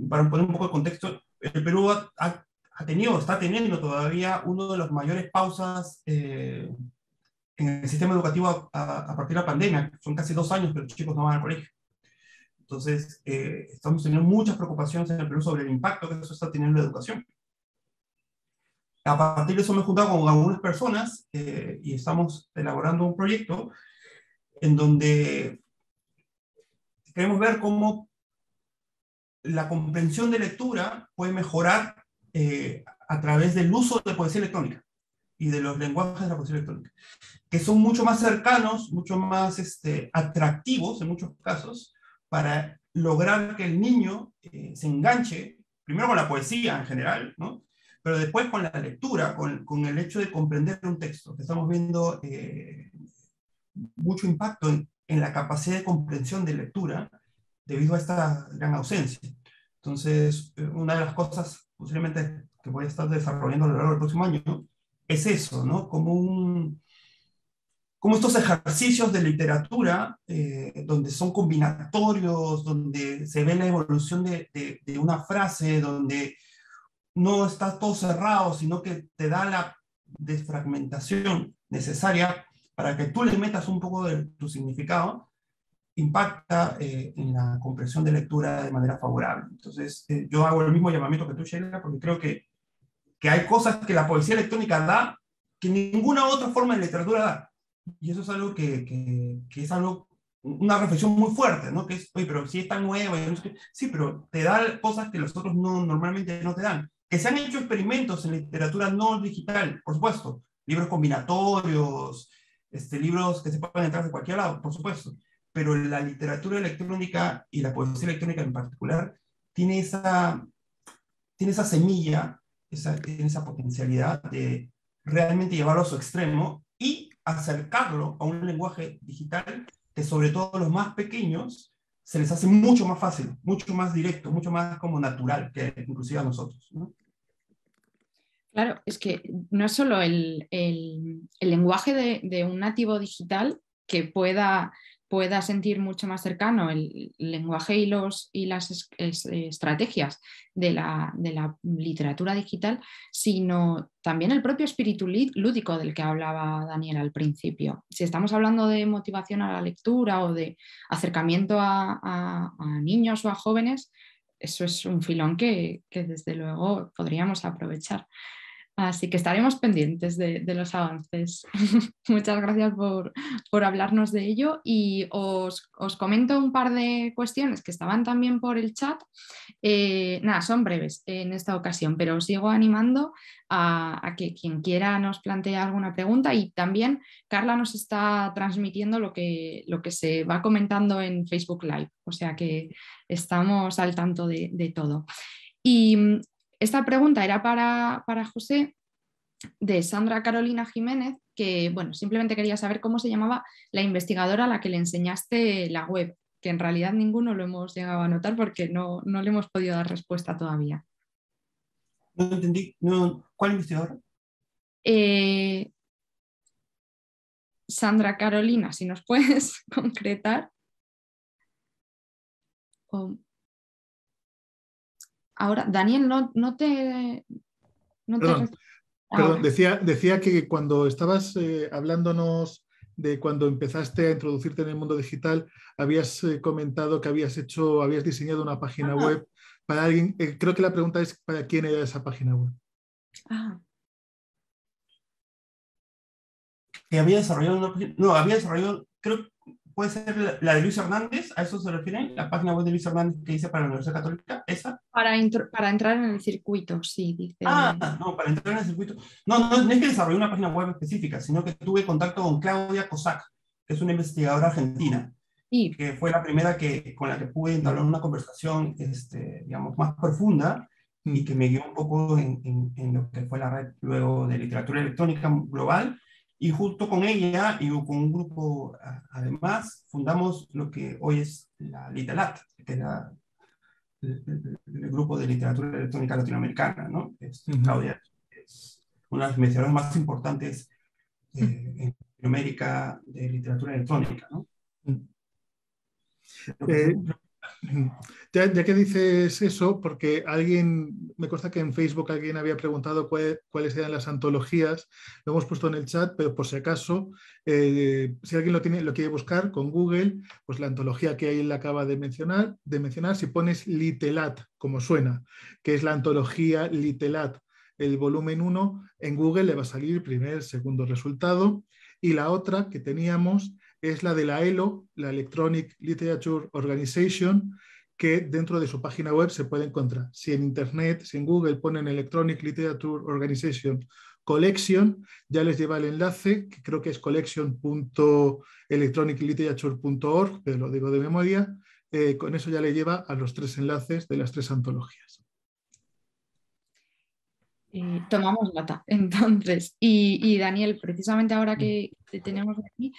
Para poner un poco de contexto, el Perú está teniendo todavía uno de los mayores pausas en el sistema educativo a partir de la pandemia. Son casi 2 años que los chicos no van al colegio. Entonces, estamos teniendo muchas preocupaciones en el Perú sobre el impacto que eso está teniendo en la educación. A partir de eso me he juntado con algunas personas y estamos elaborando un proyecto en donde queremos ver cómo la comprensión de lectura puede mejorar a través del uso de poesía electrónica y de los lenguajes de la poesía electrónica, que son mucho más cercanos, mucho más atractivos en muchos casos, para lograr que el niño se enganche, primero con la poesía en general, ¿no? Pero después con la lectura, con el hecho de comprender un texto, que estamos viendo mucho impacto en la capacidad de comprensión de lectura debido a esta gran ausencia. Entonces, una de las cosas posiblemente que voy a estar desarrollando a lo largo del próximo año, ¿no?, es eso, ¿no? Como estos ejercicios de literatura, donde son combinatorios, donde se ve la evolución de una frase, donde no está todo cerrado, sino que te da la desfragmentación necesaria para que tú le metas un poco de tu significado, impacta en la comprensión de lectura de manera favorable. Entonces, yo hago el mismo llamamiento que tú, Sheila, porque creo que hay cosas que la poesía electrónica da que ninguna otra forma de literatura da. Y eso es algo que es algo, una reflexión muy fuerte, ¿no? Que es, oye, pero si es tan nueva, y no sé qué. Sí, pero te da cosas que los otros normalmente no te dan. Que se han hecho experimentos en literatura no digital, por supuesto. Libros combinatorios, libros que se pueden entrar de cualquier lado, por supuesto. Pero la literatura electrónica y la poesía electrónica en particular tiene esa semilla, tiene esa potencialidad de realmente llevarlo a su extremo y acercarlo a un lenguaje digital que sobre todo a los más pequeños se les hace mucho más fácil, mucho más directo, mucho más como natural que inclusive a nosotros, ¿no? Claro, es que no es solo el lenguaje de un nativo digital que pueda sentir mucho más cercano el lenguaje y las estrategias de la literatura digital, sino también el propio espíritu lúdico del que hablaba Daniel al principio. Si estamos hablando de motivación a la lectura o de acercamiento a niños o a jóvenes, eso es un filón que desde luego podríamos aprovechar. Así que estaremos pendientes de los avances. Muchas gracias por hablarnos de ello, y os comento un par de cuestiones que estaban también por el chat. Nada, son breves en esta ocasión, pero os sigo animando a que quien quiera nos plantee alguna pregunta, y también Carla nos está transmitiendo lo que se va comentando en Facebook Live, o sea que estamos al tanto de todo. Y esta pregunta era para José, de Sandra Carolina Jiménez, que bueno, simplemente quería saber cómo se llamaba la investigadora a la que le enseñaste la web, que en realidad ninguno lo hemos llegado a notar porque no le hemos podido dar respuesta todavía. No entendí. No, ¿cuál investigadora? Sandra Carolina, si nos puedes concretar. Ahora, Daniel, no te... Perdón, decía que cuando estabas hablándonos de cuando empezaste a introducirte en el mundo digital, habías comentado que habías diseñado una página web para alguien. Creo que la pregunta es ¿para quién era esa página web? Que había desarrollado una página. No, había desarrollado, creo, puede ser la de Luis Hernández, ¿a eso se refieren? ¿La página web de Luis Hernández que dice para la Universidad Católica? ¿Esa? Para entrar en el circuito, sí, dice. No, para entrar en el circuito. No es que desarrollé una página web específica, sino que tuve contacto con Claudia Cossack, que es una investigadora argentina, Sí. que fue la primera con la que pude entablar una conversación, digamos, más profunda, y que me guió un poco en lo que fue la red luego de literatura electrónica global. Y junto con ella y con un grupo, además, fundamos lo que hoy es la Litelat, que era el grupo de literatura electrónica latinoamericana, ¿no? Claudia es una de las investigadoras más importantes en Latinoamérica de literatura electrónica, ¿no? Ya que dices eso, porque me consta que en Facebook alguien había preguntado cuáles eran las antologías, lo hemos puesto en el chat, pero por si acaso, si alguien lo quiere buscar con Google, pues la antología que él acaba de mencionar, si pones Litelat, como suena, que es la antología Litelat, el volumen 1, en Google le va a salir primer, segundo resultado, y la otra que teníamos es la de la ELO, la Electronic Literature Organization, que dentro de su página web se puede encontrar. Si en Internet, si en Google ponen Electronic Literature Organization Collection, ya les lleva el enlace, que creo que es collection.electronicliterature.org, pero lo digo de memoria. Con eso ya le lleva a los 3 enlaces de las 3 antologías. Tomamos nota, entonces. Y Daniel, precisamente ahora que te tenemos aquí,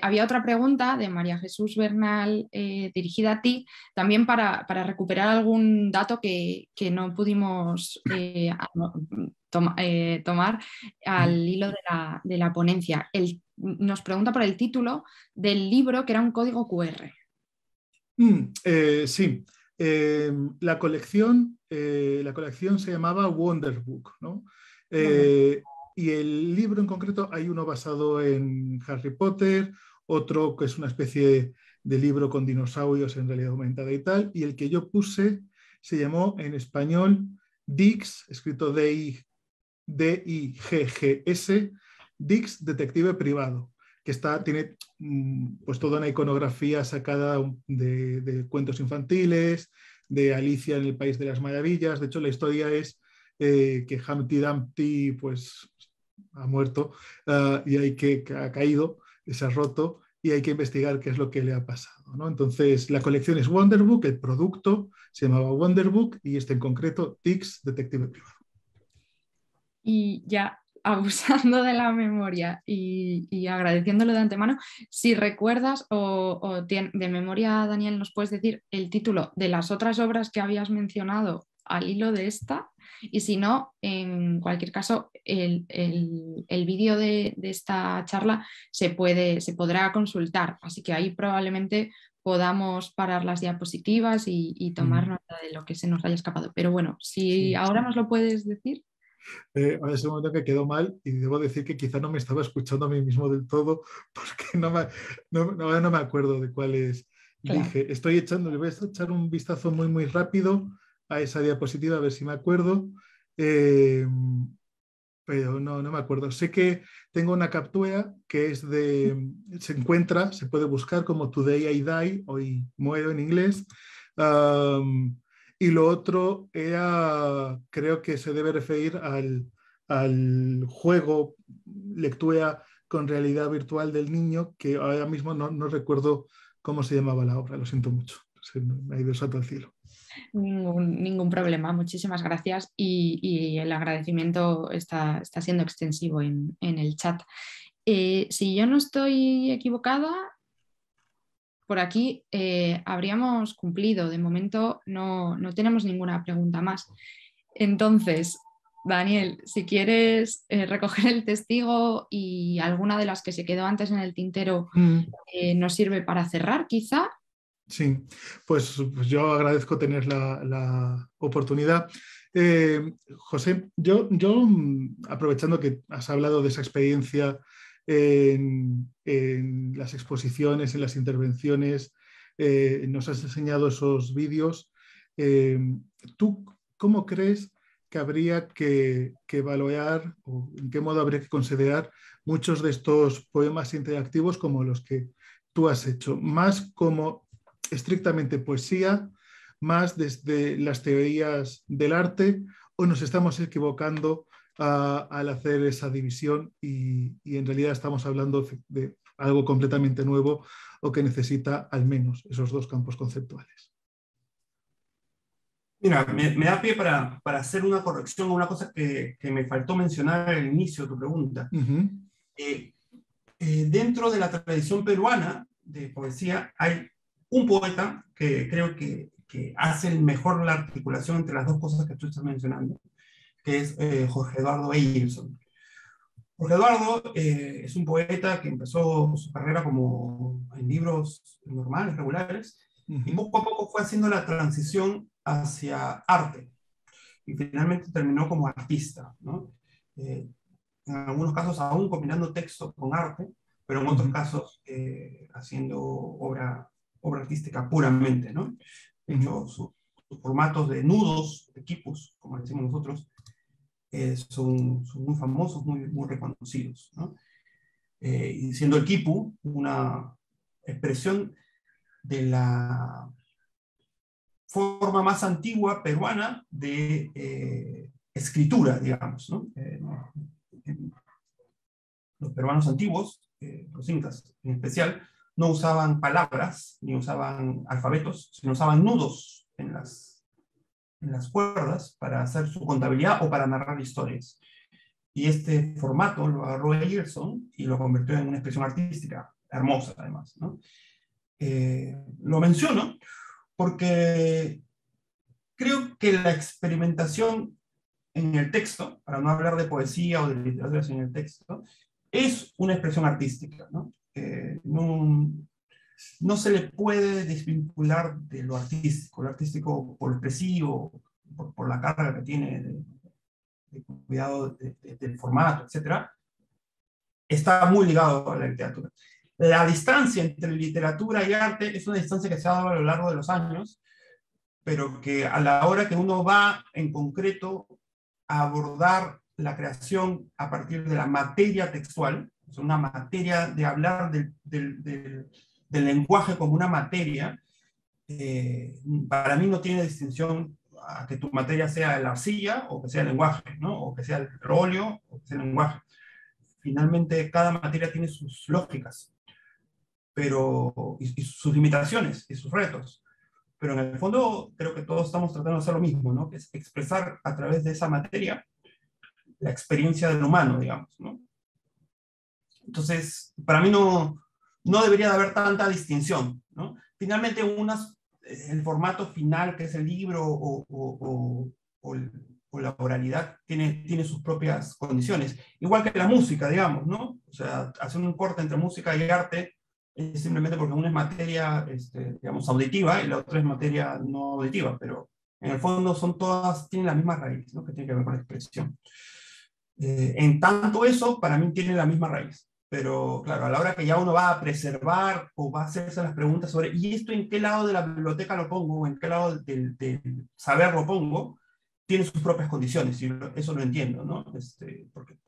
había otra pregunta de María Jesús Bernal dirigida a ti, también para recuperar algún dato que no pudimos tomar al hilo de la ponencia. Nos pregunta por el título del libro, que era un código QR. Sí. La colección se llamaba Wonderbook, ¿no? Y el libro en concreto, hay uno basado en Harry Potter, otro que es una especie de libro con dinosaurios en realidad aumentada y tal, y el que yo puse se llamó en español Dix, escrito D-I-G-G-S, Dix Detective Privado, que tiene pues toda una iconografía sacada de cuentos infantiles, de Alicia en el País de las Maravillas. De hecho, la historia es que Humpty Dumpty pues, ha muerto y que ha caído, se ha roto, y hay que investigar qué es lo que le ha pasado, ¿no? Entonces, la colección es Wonderbook, el producto se llamaba Wonderbook, y este en concreto, Dix Detective Privado. Y ya abusando de la memoria y agradeciéndolo de antemano, si recuerdas o de memoria, Daniel, nos puedes decir el título de las otras obras que habías mencionado al hilo de esta, y si no, en cualquier caso, el vídeo de esta charla se podrá consultar, así que ahí probablemente podamos parar las diapositivas y tomar nota de lo que se nos haya escapado. Pero bueno, si ahora nos lo puedes decir. Ahora es un momento que quedó mal, y debo decir que quizá no me estaba escuchando a mí mismo del todo, porque no me acuerdo de cuáles Claro. dije. Le voy a echar un vistazo muy, muy rápido a esa diapositiva, a ver si me acuerdo, pero no me acuerdo. Sé que tengo una captura que es se puede buscar como Today I Die, hoy muero en inglés. Y lo otro creo que se debe referir al juego lectura con realidad virtual del niño, que ahora mismo no recuerdo cómo se llamaba la obra, lo siento mucho, se me ha ido el salto al cielo. Ningún problema, muchísimas gracias, y el agradecimiento está siendo extensivo en el chat. Si yo no estoy equivocada, por aquí habríamos cumplido. De momento no tenemos ninguna pregunta más. Entonces, Daniel, si quieres recoger el testigo y alguna de las que se quedó antes en el tintero nos sirve para cerrar, quizá. Sí, pues yo agradezco tener la oportunidad. José, yo aprovechando que has hablado de esa experiencia en las exposiciones, en las intervenciones, nos has enseñado esos vídeos. ¿Tú cómo crees que habría que valorar, o en qué modo habría que considerar muchos de estos poemas interactivos como los que tú has hecho? ¿Más como estrictamente poesía, más desde las teorías del arte, o nos estamos equivocando al hacer esa división y en realidad estamos hablando de algo completamente nuevo o que necesita al menos esos dos campos conceptuales? Mira, me da pie para hacer una corrección a una cosa que me faltó mencionar al inicio de tu pregunta. Dentro de la tradición peruana de poesía hay un poeta que creo que hace mejor la articulación entre las dos cosas que tú estás mencionando, que es Jorge Eduardo Eyilson. Jorge Eduardo es un poeta que empezó su carrera como en libros normales, regulares, y poco a poco fue haciendo la transición hacia arte, y finalmente terminó como artista, ¿no? En algunos casos aún combinando texto con arte, pero en otros casos haciendo obra artística puramente, ¿no? De hecho, sus formatos de nudos, de quipus, como decimos nosotros, son muy famosos, muy reconocidos, ¿no? Y siendo el quipu una expresión de la forma más antigua peruana de escritura, digamos, ¿no? Los peruanos antiguos, los incas en especial, no usaban palabras, ni usaban alfabetos, sino usaban nudos en las cuerdas para hacer su contabilidad o para narrar historias. Y este formato lo agarró Eyilson y lo convirtió en una expresión artística, hermosa además, ¿no? Lo menciono porque creo que la experimentación en el texto, para no hablar de poesía o de literatura en el texto, es una expresión artística, ¿no? No se le puede desvincular de lo artístico por lo expresivo, por la carga que tiene de cuidado del formato, etc. Está muy ligado a la literatura. La distancia entre literatura y arte es una distancia que se ha dado a lo largo de los años, pero que a la hora que uno va en concreto a abordar la creación a partir de la materia textual, es una materia de hablar del lenguaje como una materia, para mí no tiene distinción a que tu materia sea la arcilla o que sea el lenguaje, ¿no? O que sea el óleo o que sea el lenguaje. Finalmente, cada materia tiene sus lógicas, y sus limitaciones y sus retos. Pero en el fondo creo que todos estamos tratando de hacer lo mismo, ¿no? Que es expresar a través de esa materia la experiencia del humano, digamos, ¿no? Entonces, para mí no debería de haber tanta distinción, ¿no? Finalmente, el formato final, que es el libro o la oralidad, tiene sus propias condiciones. Igual que la música, digamos, ¿no? O sea, hacer un corte entre música y arte es simplemente porque una es materia, digamos, auditiva y la otra es materia no auditiva, pero en el fondo tienen la misma raíz, ¿no? Que tiene que ver con la expresión. En tanto eso, para mí tiene la misma raíz. Pero claro, a la hora que ya uno va a preservar o va a hacerse las preguntas sobre ¿y esto en qué lado de la biblioteca lo pongo? ¿O en qué lado del saber lo pongo? Tiene sus propias condiciones, y eso lo entiendo, ¿no? Porque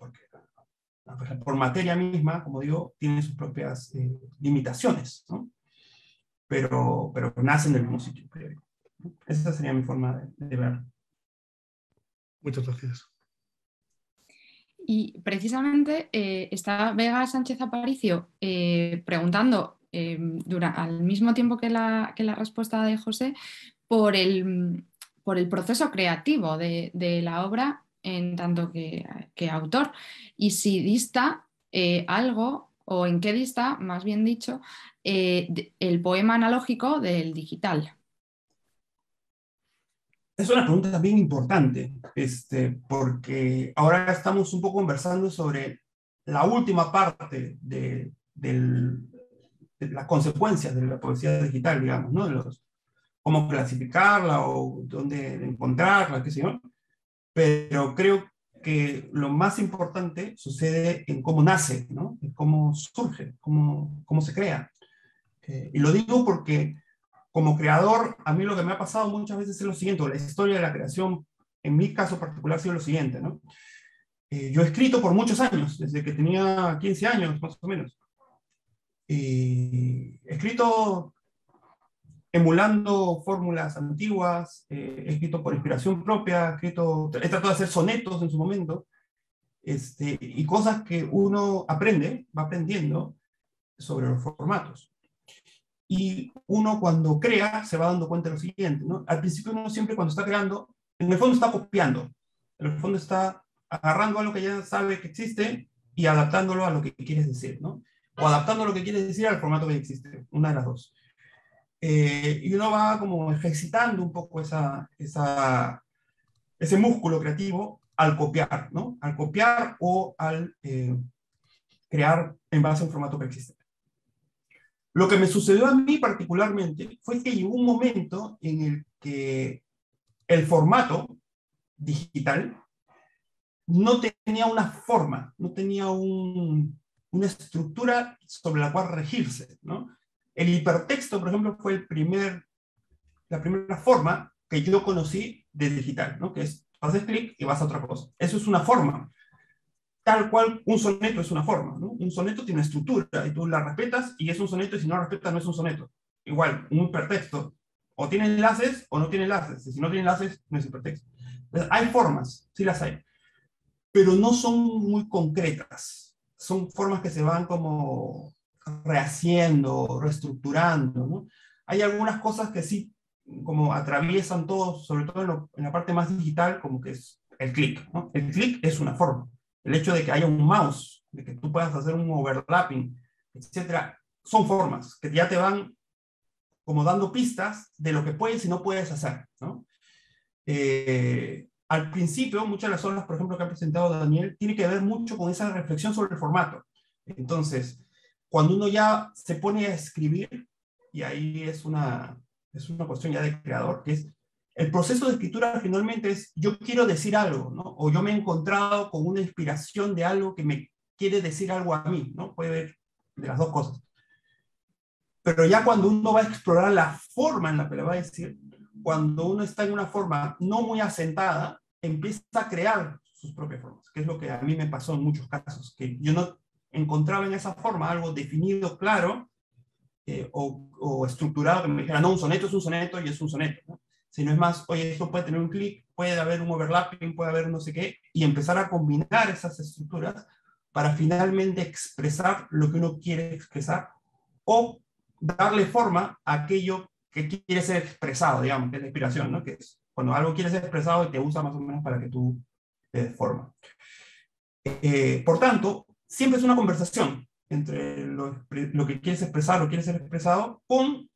por materia misma, como digo, tiene sus propias limitaciones, ¿no? Pero nacen del mismo sitio, creo. Esa sería mi forma de verlo. Muchas gracias. Y precisamente está Vega Sánchez Aparicio preguntando al mismo tiempo que la respuesta de José por el proceso creativo de la obra en tanto que autor, y si dista algo, o en qué dista, más bien dicho, el poema analógico del digital. Es una pregunta también importante, porque ahora estamos un poco conversando sobre la última parte de las consecuencias de la poesía digital, digamos, ¿no? Cómo clasificarla o dónde encontrarla, qué sé yo. Pero creo que lo más importante sucede en cómo nace, ¿no? En cómo surge, cómo se crea. Y lo digo porque como creador, a mí lo que me ha pasado muchas veces es lo siguiente, la historia de la creación, en mi caso particular, ha sido lo siguiente, ¿no? Yo he escrito por muchos años, desde que tenía 15 años, más o menos. escrito emulando fórmulas antiguas, escrito por inspiración propia, he tratado de hacer sonetos en su momento, y cosas que uno aprende, va aprendiendo sobre los formatos. Y uno cuando crea se va dando cuenta de lo siguiente, ¿no? Al principio uno siempre cuando está creando, en el fondo está copiando, en el fondo está agarrando algo que ya sabe que existe y adaptándolo a lo que quieres decir, ¿no? O adaptando lo que quieres decir al formato que existe, una de las dos. Y uno va como ejercitando un poco ese músculo creativo al copiar, ¿no? Al copiar o al crear en base a un formato preexistente. Lo que me sucedió a mí particularmente fue que llegó un momento en el que el formato digital no tenía una forma, no tenía una estructura sobre la cual regirse, ¿no? El hipertexto, por ejemplo, fue la primera forma que yo conocí de digital, ¿no? Que es, haces clic y vas a otra cosa. Eso es una forma. Tal cual un soneto es una forma, ¿no? Un soneto tiene una estructura y tú la respetas y es un soneto, y si no la respetas no es un soneto. Igual, un hipertexto o tiene enlaces o no tiene enlaces. Y si no tiene enlaces, no es hipertexto. Entonces, hay formas, sí las hay, pero no son muy concretas. Son formas que se van como rehaciendo, reestructurando, ¿no? Hay algunas cosas que sí como atraviesan todos, sobre todo en la parte más digital, como que es el clic, ¿no? El clic es una forma. El hecho de que haya un mouse, de que tú puedas hacer un overlapping, etcétera, son formas que ya te van como dando pistas de lo que puedes y no puedes hacer, ¿no? Al principio, muchas de las obras, por ejemplo, que ha presentado Daniel, tiene que ver mucho con esa reflexión sobre el formato. Entonces, cuando uno ya se pone a escribir, y ahí es una cuestión ya de creador, que es el proceso de escritura finalmente es, yo quiero decir algo, ¿no? O yo me he encontrado con una inspiración de algo que me quiere decir algo a mí, ¿no? Puede haber de las dos cosas. Pero ya cuando uno va a explorar la forma en la que le va a decir, cuando uno está en una forma no muy asentada, empieza a crear sus propias formas, que es lo que a mí me pasó en muchos casos, que yo no encontraba en esa forma algo definido, claro, o estructurado, que me dijera, no, un soneto es un soneto y es un soneto, ¿no? Si no es más, oye, esto puede tener un clic, puede haber un overlapping, puede haber no sé qué, y empezar a combinar esas estructuras para finalmente expresar lo que uno quiere expresar, o darle forma a aquello que quiere ser expresado, digamos, que es la inspiración, ¿no? Que es cuando algo quiere ser expresado y te usa más o menos para que tú le des forma. Por tanto, siempre es una conversación entre lo que quieres expresar, lo que quieres ser expresado, con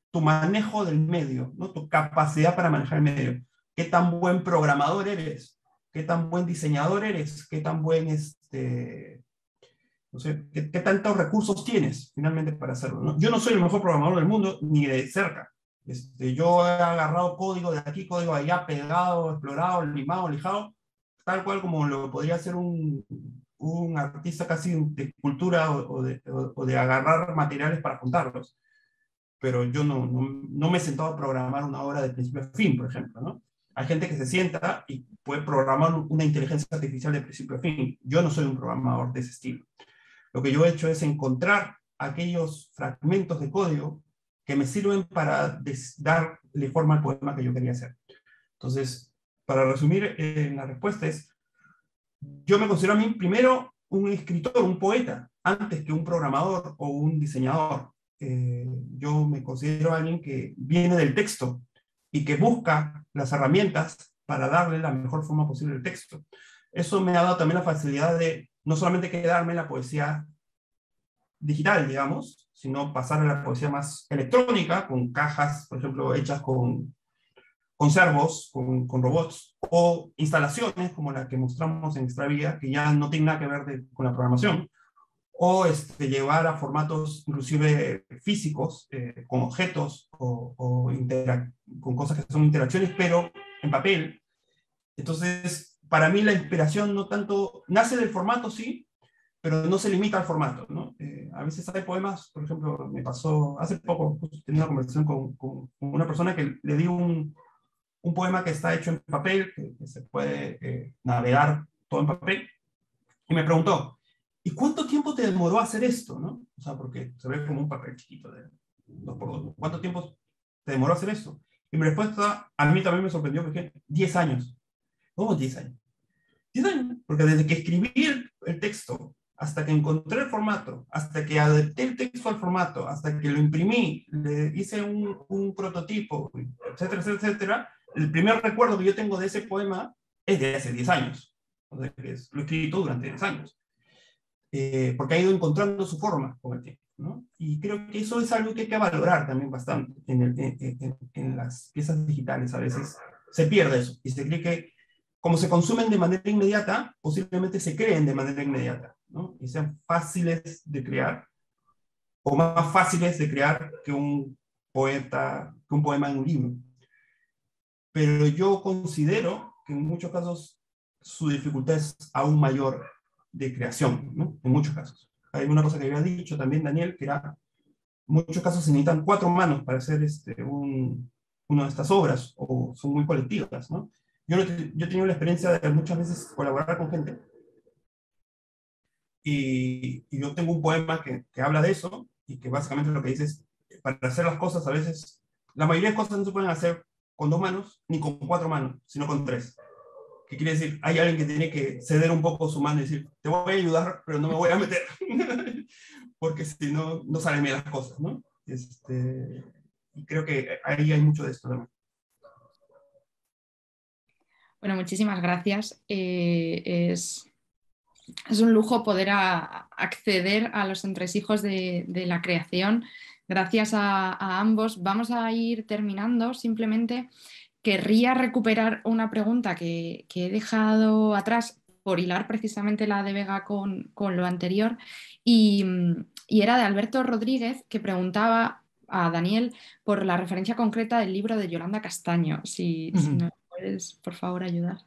tu manejo del medio, ¿no? Tu capacidad para manejar el medio. ¿Qué tan buen programador eres? ¿Qué tan buen diseñador eres? ¿Qué tan buen, no sé, qué tantos recursos tienes finalmente para hacerlo, ¿no? Yo no soy el mejor programador del mundo, ni de cerca. Yo he agarrado código de aquí, código de allá, pegado, explorado, limado, lijado, tal cual como lo podría hacer un artista casi de cultura o de agarrar materiales para juntarlos. Pero yo no me he sentado a programar una obra de principio a fin, por ejemplo, ¿no? Hay gente que se sienta y puede programar una inteligencia artificial de principio a fin. Yo no soy un programador de ese estilo. Lo que yo he hecho es encontrar aquellos fragmentos de código que me sirven para darle forma al poema que yo quería hacer. Entonces, para resumir, la respuesta es, yo me considero a mí primero un escritor, un poeta, antes que un programador o un diseñador. Yo me considero alguien que viene del texto y que busca las herramientas para darle la mejor forma posible al texto. Eso me ha dado también la facilidad de no solamente quedarme en la poesía digital, digamos, sino pasar a la poesía más electrónica, con cajas, por ejemplo, hechas con servos, con robots, o instalaciones como la que mostramos en Extravía, que ya no tiene nada que ver con la programación, o llevar a formatos inclusive físicos, con objetos, o con cosas que son interacciones, pero en papel. Entonces, para mí la inspiración no tanto, nace del formato, sí, pero no se limita al formato, ¿no? A veces hay poemas, por ejemplo, me pasó hace poco, tenía una conversación con una persona que le di un poema que está hecho en papel, que se puede navegar todo en papel, y me preguntó, ¿y cuánto tiempo te demoró hacer esto? ¿No? O sea, porque se ve como un papel chiquito de 2x2. ¿Cuánto tiempo te demoró hacer esto? Y mi respuesta a mí también me sorprendió, porque 10 años. ¿Cómo 10 años? 10 años, porque desde que escribí el texto, hasta que encontré el formato, hasta que adapté el texto al formato, hasta que lo imprimí, le hice un prototipo, etcétera, etcétera, etcétera, el primer recuerdo que yo tengo de ese poema es de hace 10 años. O sea, lo he escrito durante 10 años. Porque ha ido encontrando su forma con el tiempo, ¿no? Y creo que eso es algo que hay que valorar también bastante en las piezas digitales. A veces se pierde eso y se cree que como se consumen de manera inmediata, posiblemente se creen de manera inmediata, ¿no? Y sean fáciles de crear, o más fáciles de crear que un poema en un libro. Pero yo considero que en muchos casos su dificultad es aún mayor de creación, ¿no? En muchos casos. Hay una cosa que había dicho también Daniel, que era, en muchos casos se necesitan 4 manos para hacer una de estas obras, o son muy colectivas, ¿no? Yo he tenido la experiencia de muchas veces colaborar con gente, y yo tengo un poema que habla de eso, y que básicamente lo que dice es, para hacer las cosas a veces, la mayoría de cosas no se pueden hacer con 2 manos, ni con 4 manos, sino con 3. ¿Qué quiere decir? Hay alguien que tiene que ceder un poco su mano y decir, te voy a ayudar, pero no me voy a meter, porque si no, no salen bien las cosas, ¿no? Y creo que ahí hay mucho de esto también. Bueno, muchísimas gracias. Es un lujo poder acceder a los entresijos de la creación. Gracias a ambos. Vamos a ir terminando. Simplemente querría recuperar una pregunta que he dejado atrás por hilar precisamente la de Vega con lo anterior, y era de Alberto Rodríguez, que preguntaba a Daniel por la referencia concreta del libro de Yolanda Castaño. Si nos puedes, por favor, ayudar.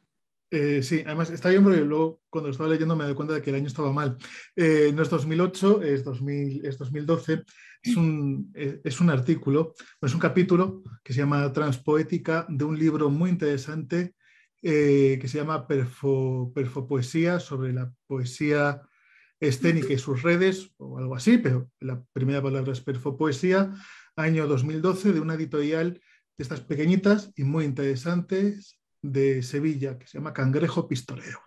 Sí, además está bien, porque luego cuando lo estaba leyendo me doy cuenta de que el año estaba mal. No es 2008, es 2012. Es un artículo, es un capítulo que se llama Transpoética, de un libro muy interesante que se llama Perfopoesía, sobre la poesía escénica y sus redes, o algo así, pero la primera palabra es perfopoesía, año 2012, de una editorial de estas pequeñitas y muy interesantes de Sevilla, que se llama Cangrejo Pistolero.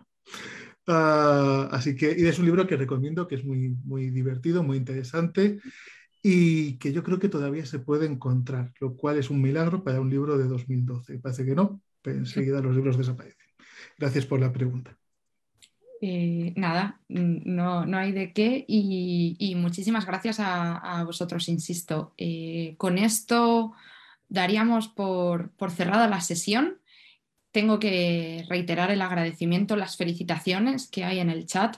Así que, y es un libro que recomiendo, que es muy, muy divertido, muy interesante, y que yo creo que todavía se puede encontrar, lo cual es un milagro para un libro de 2012. Parece que no, pero enseguida los libros desaparecen. Gracias por la pregunta. Nada, no hay de qué, y muchísimas gracias a vosotros, insisto. Con esto daríamos por cerrada la sesión. Tengo que reiterar el agradecimiento, las felicitaciones que hay en el chat.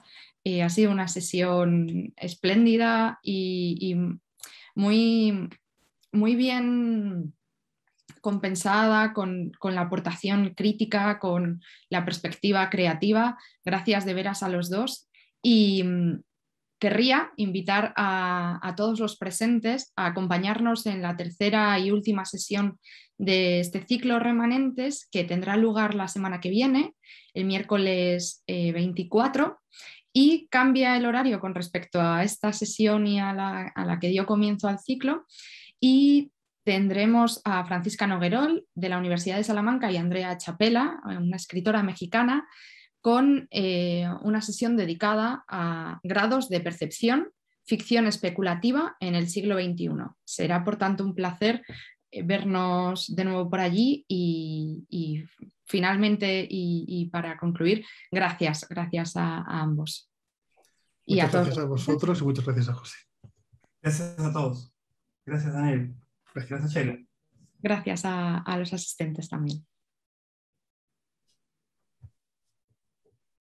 Ha sido una sesión espléndida y muy, muy bien compensada con la aportación crítica, con la perspectiva creativa. Gracias de veras a los dos. Y querría invitar a todos los presentes a acompañarnos en la tercera y última sesión de este ciclo Remanentes, que tendrá lugar la semana que viene, el miércoles 24, y cambia el horario con respecto a esta sesión y a la que dio comienzo al ciclo, y tendremos a Francisca Noguerol de la Universidad de Salamanca y Andrea Chapela, una escritora mexicana, con una sesión dedicada a grados de percepción, ficción especulativa en el siglo XXI. Será, por tanto, un placer vernos de nuevo por allí, y finalmente, y para concluir, gracias a ambos. Muchas gracias a vosotros y muchas gracias a José. Gracias a todos. Gracias, Daniel. Gracias, Sheila. Gracias a los asistentes también.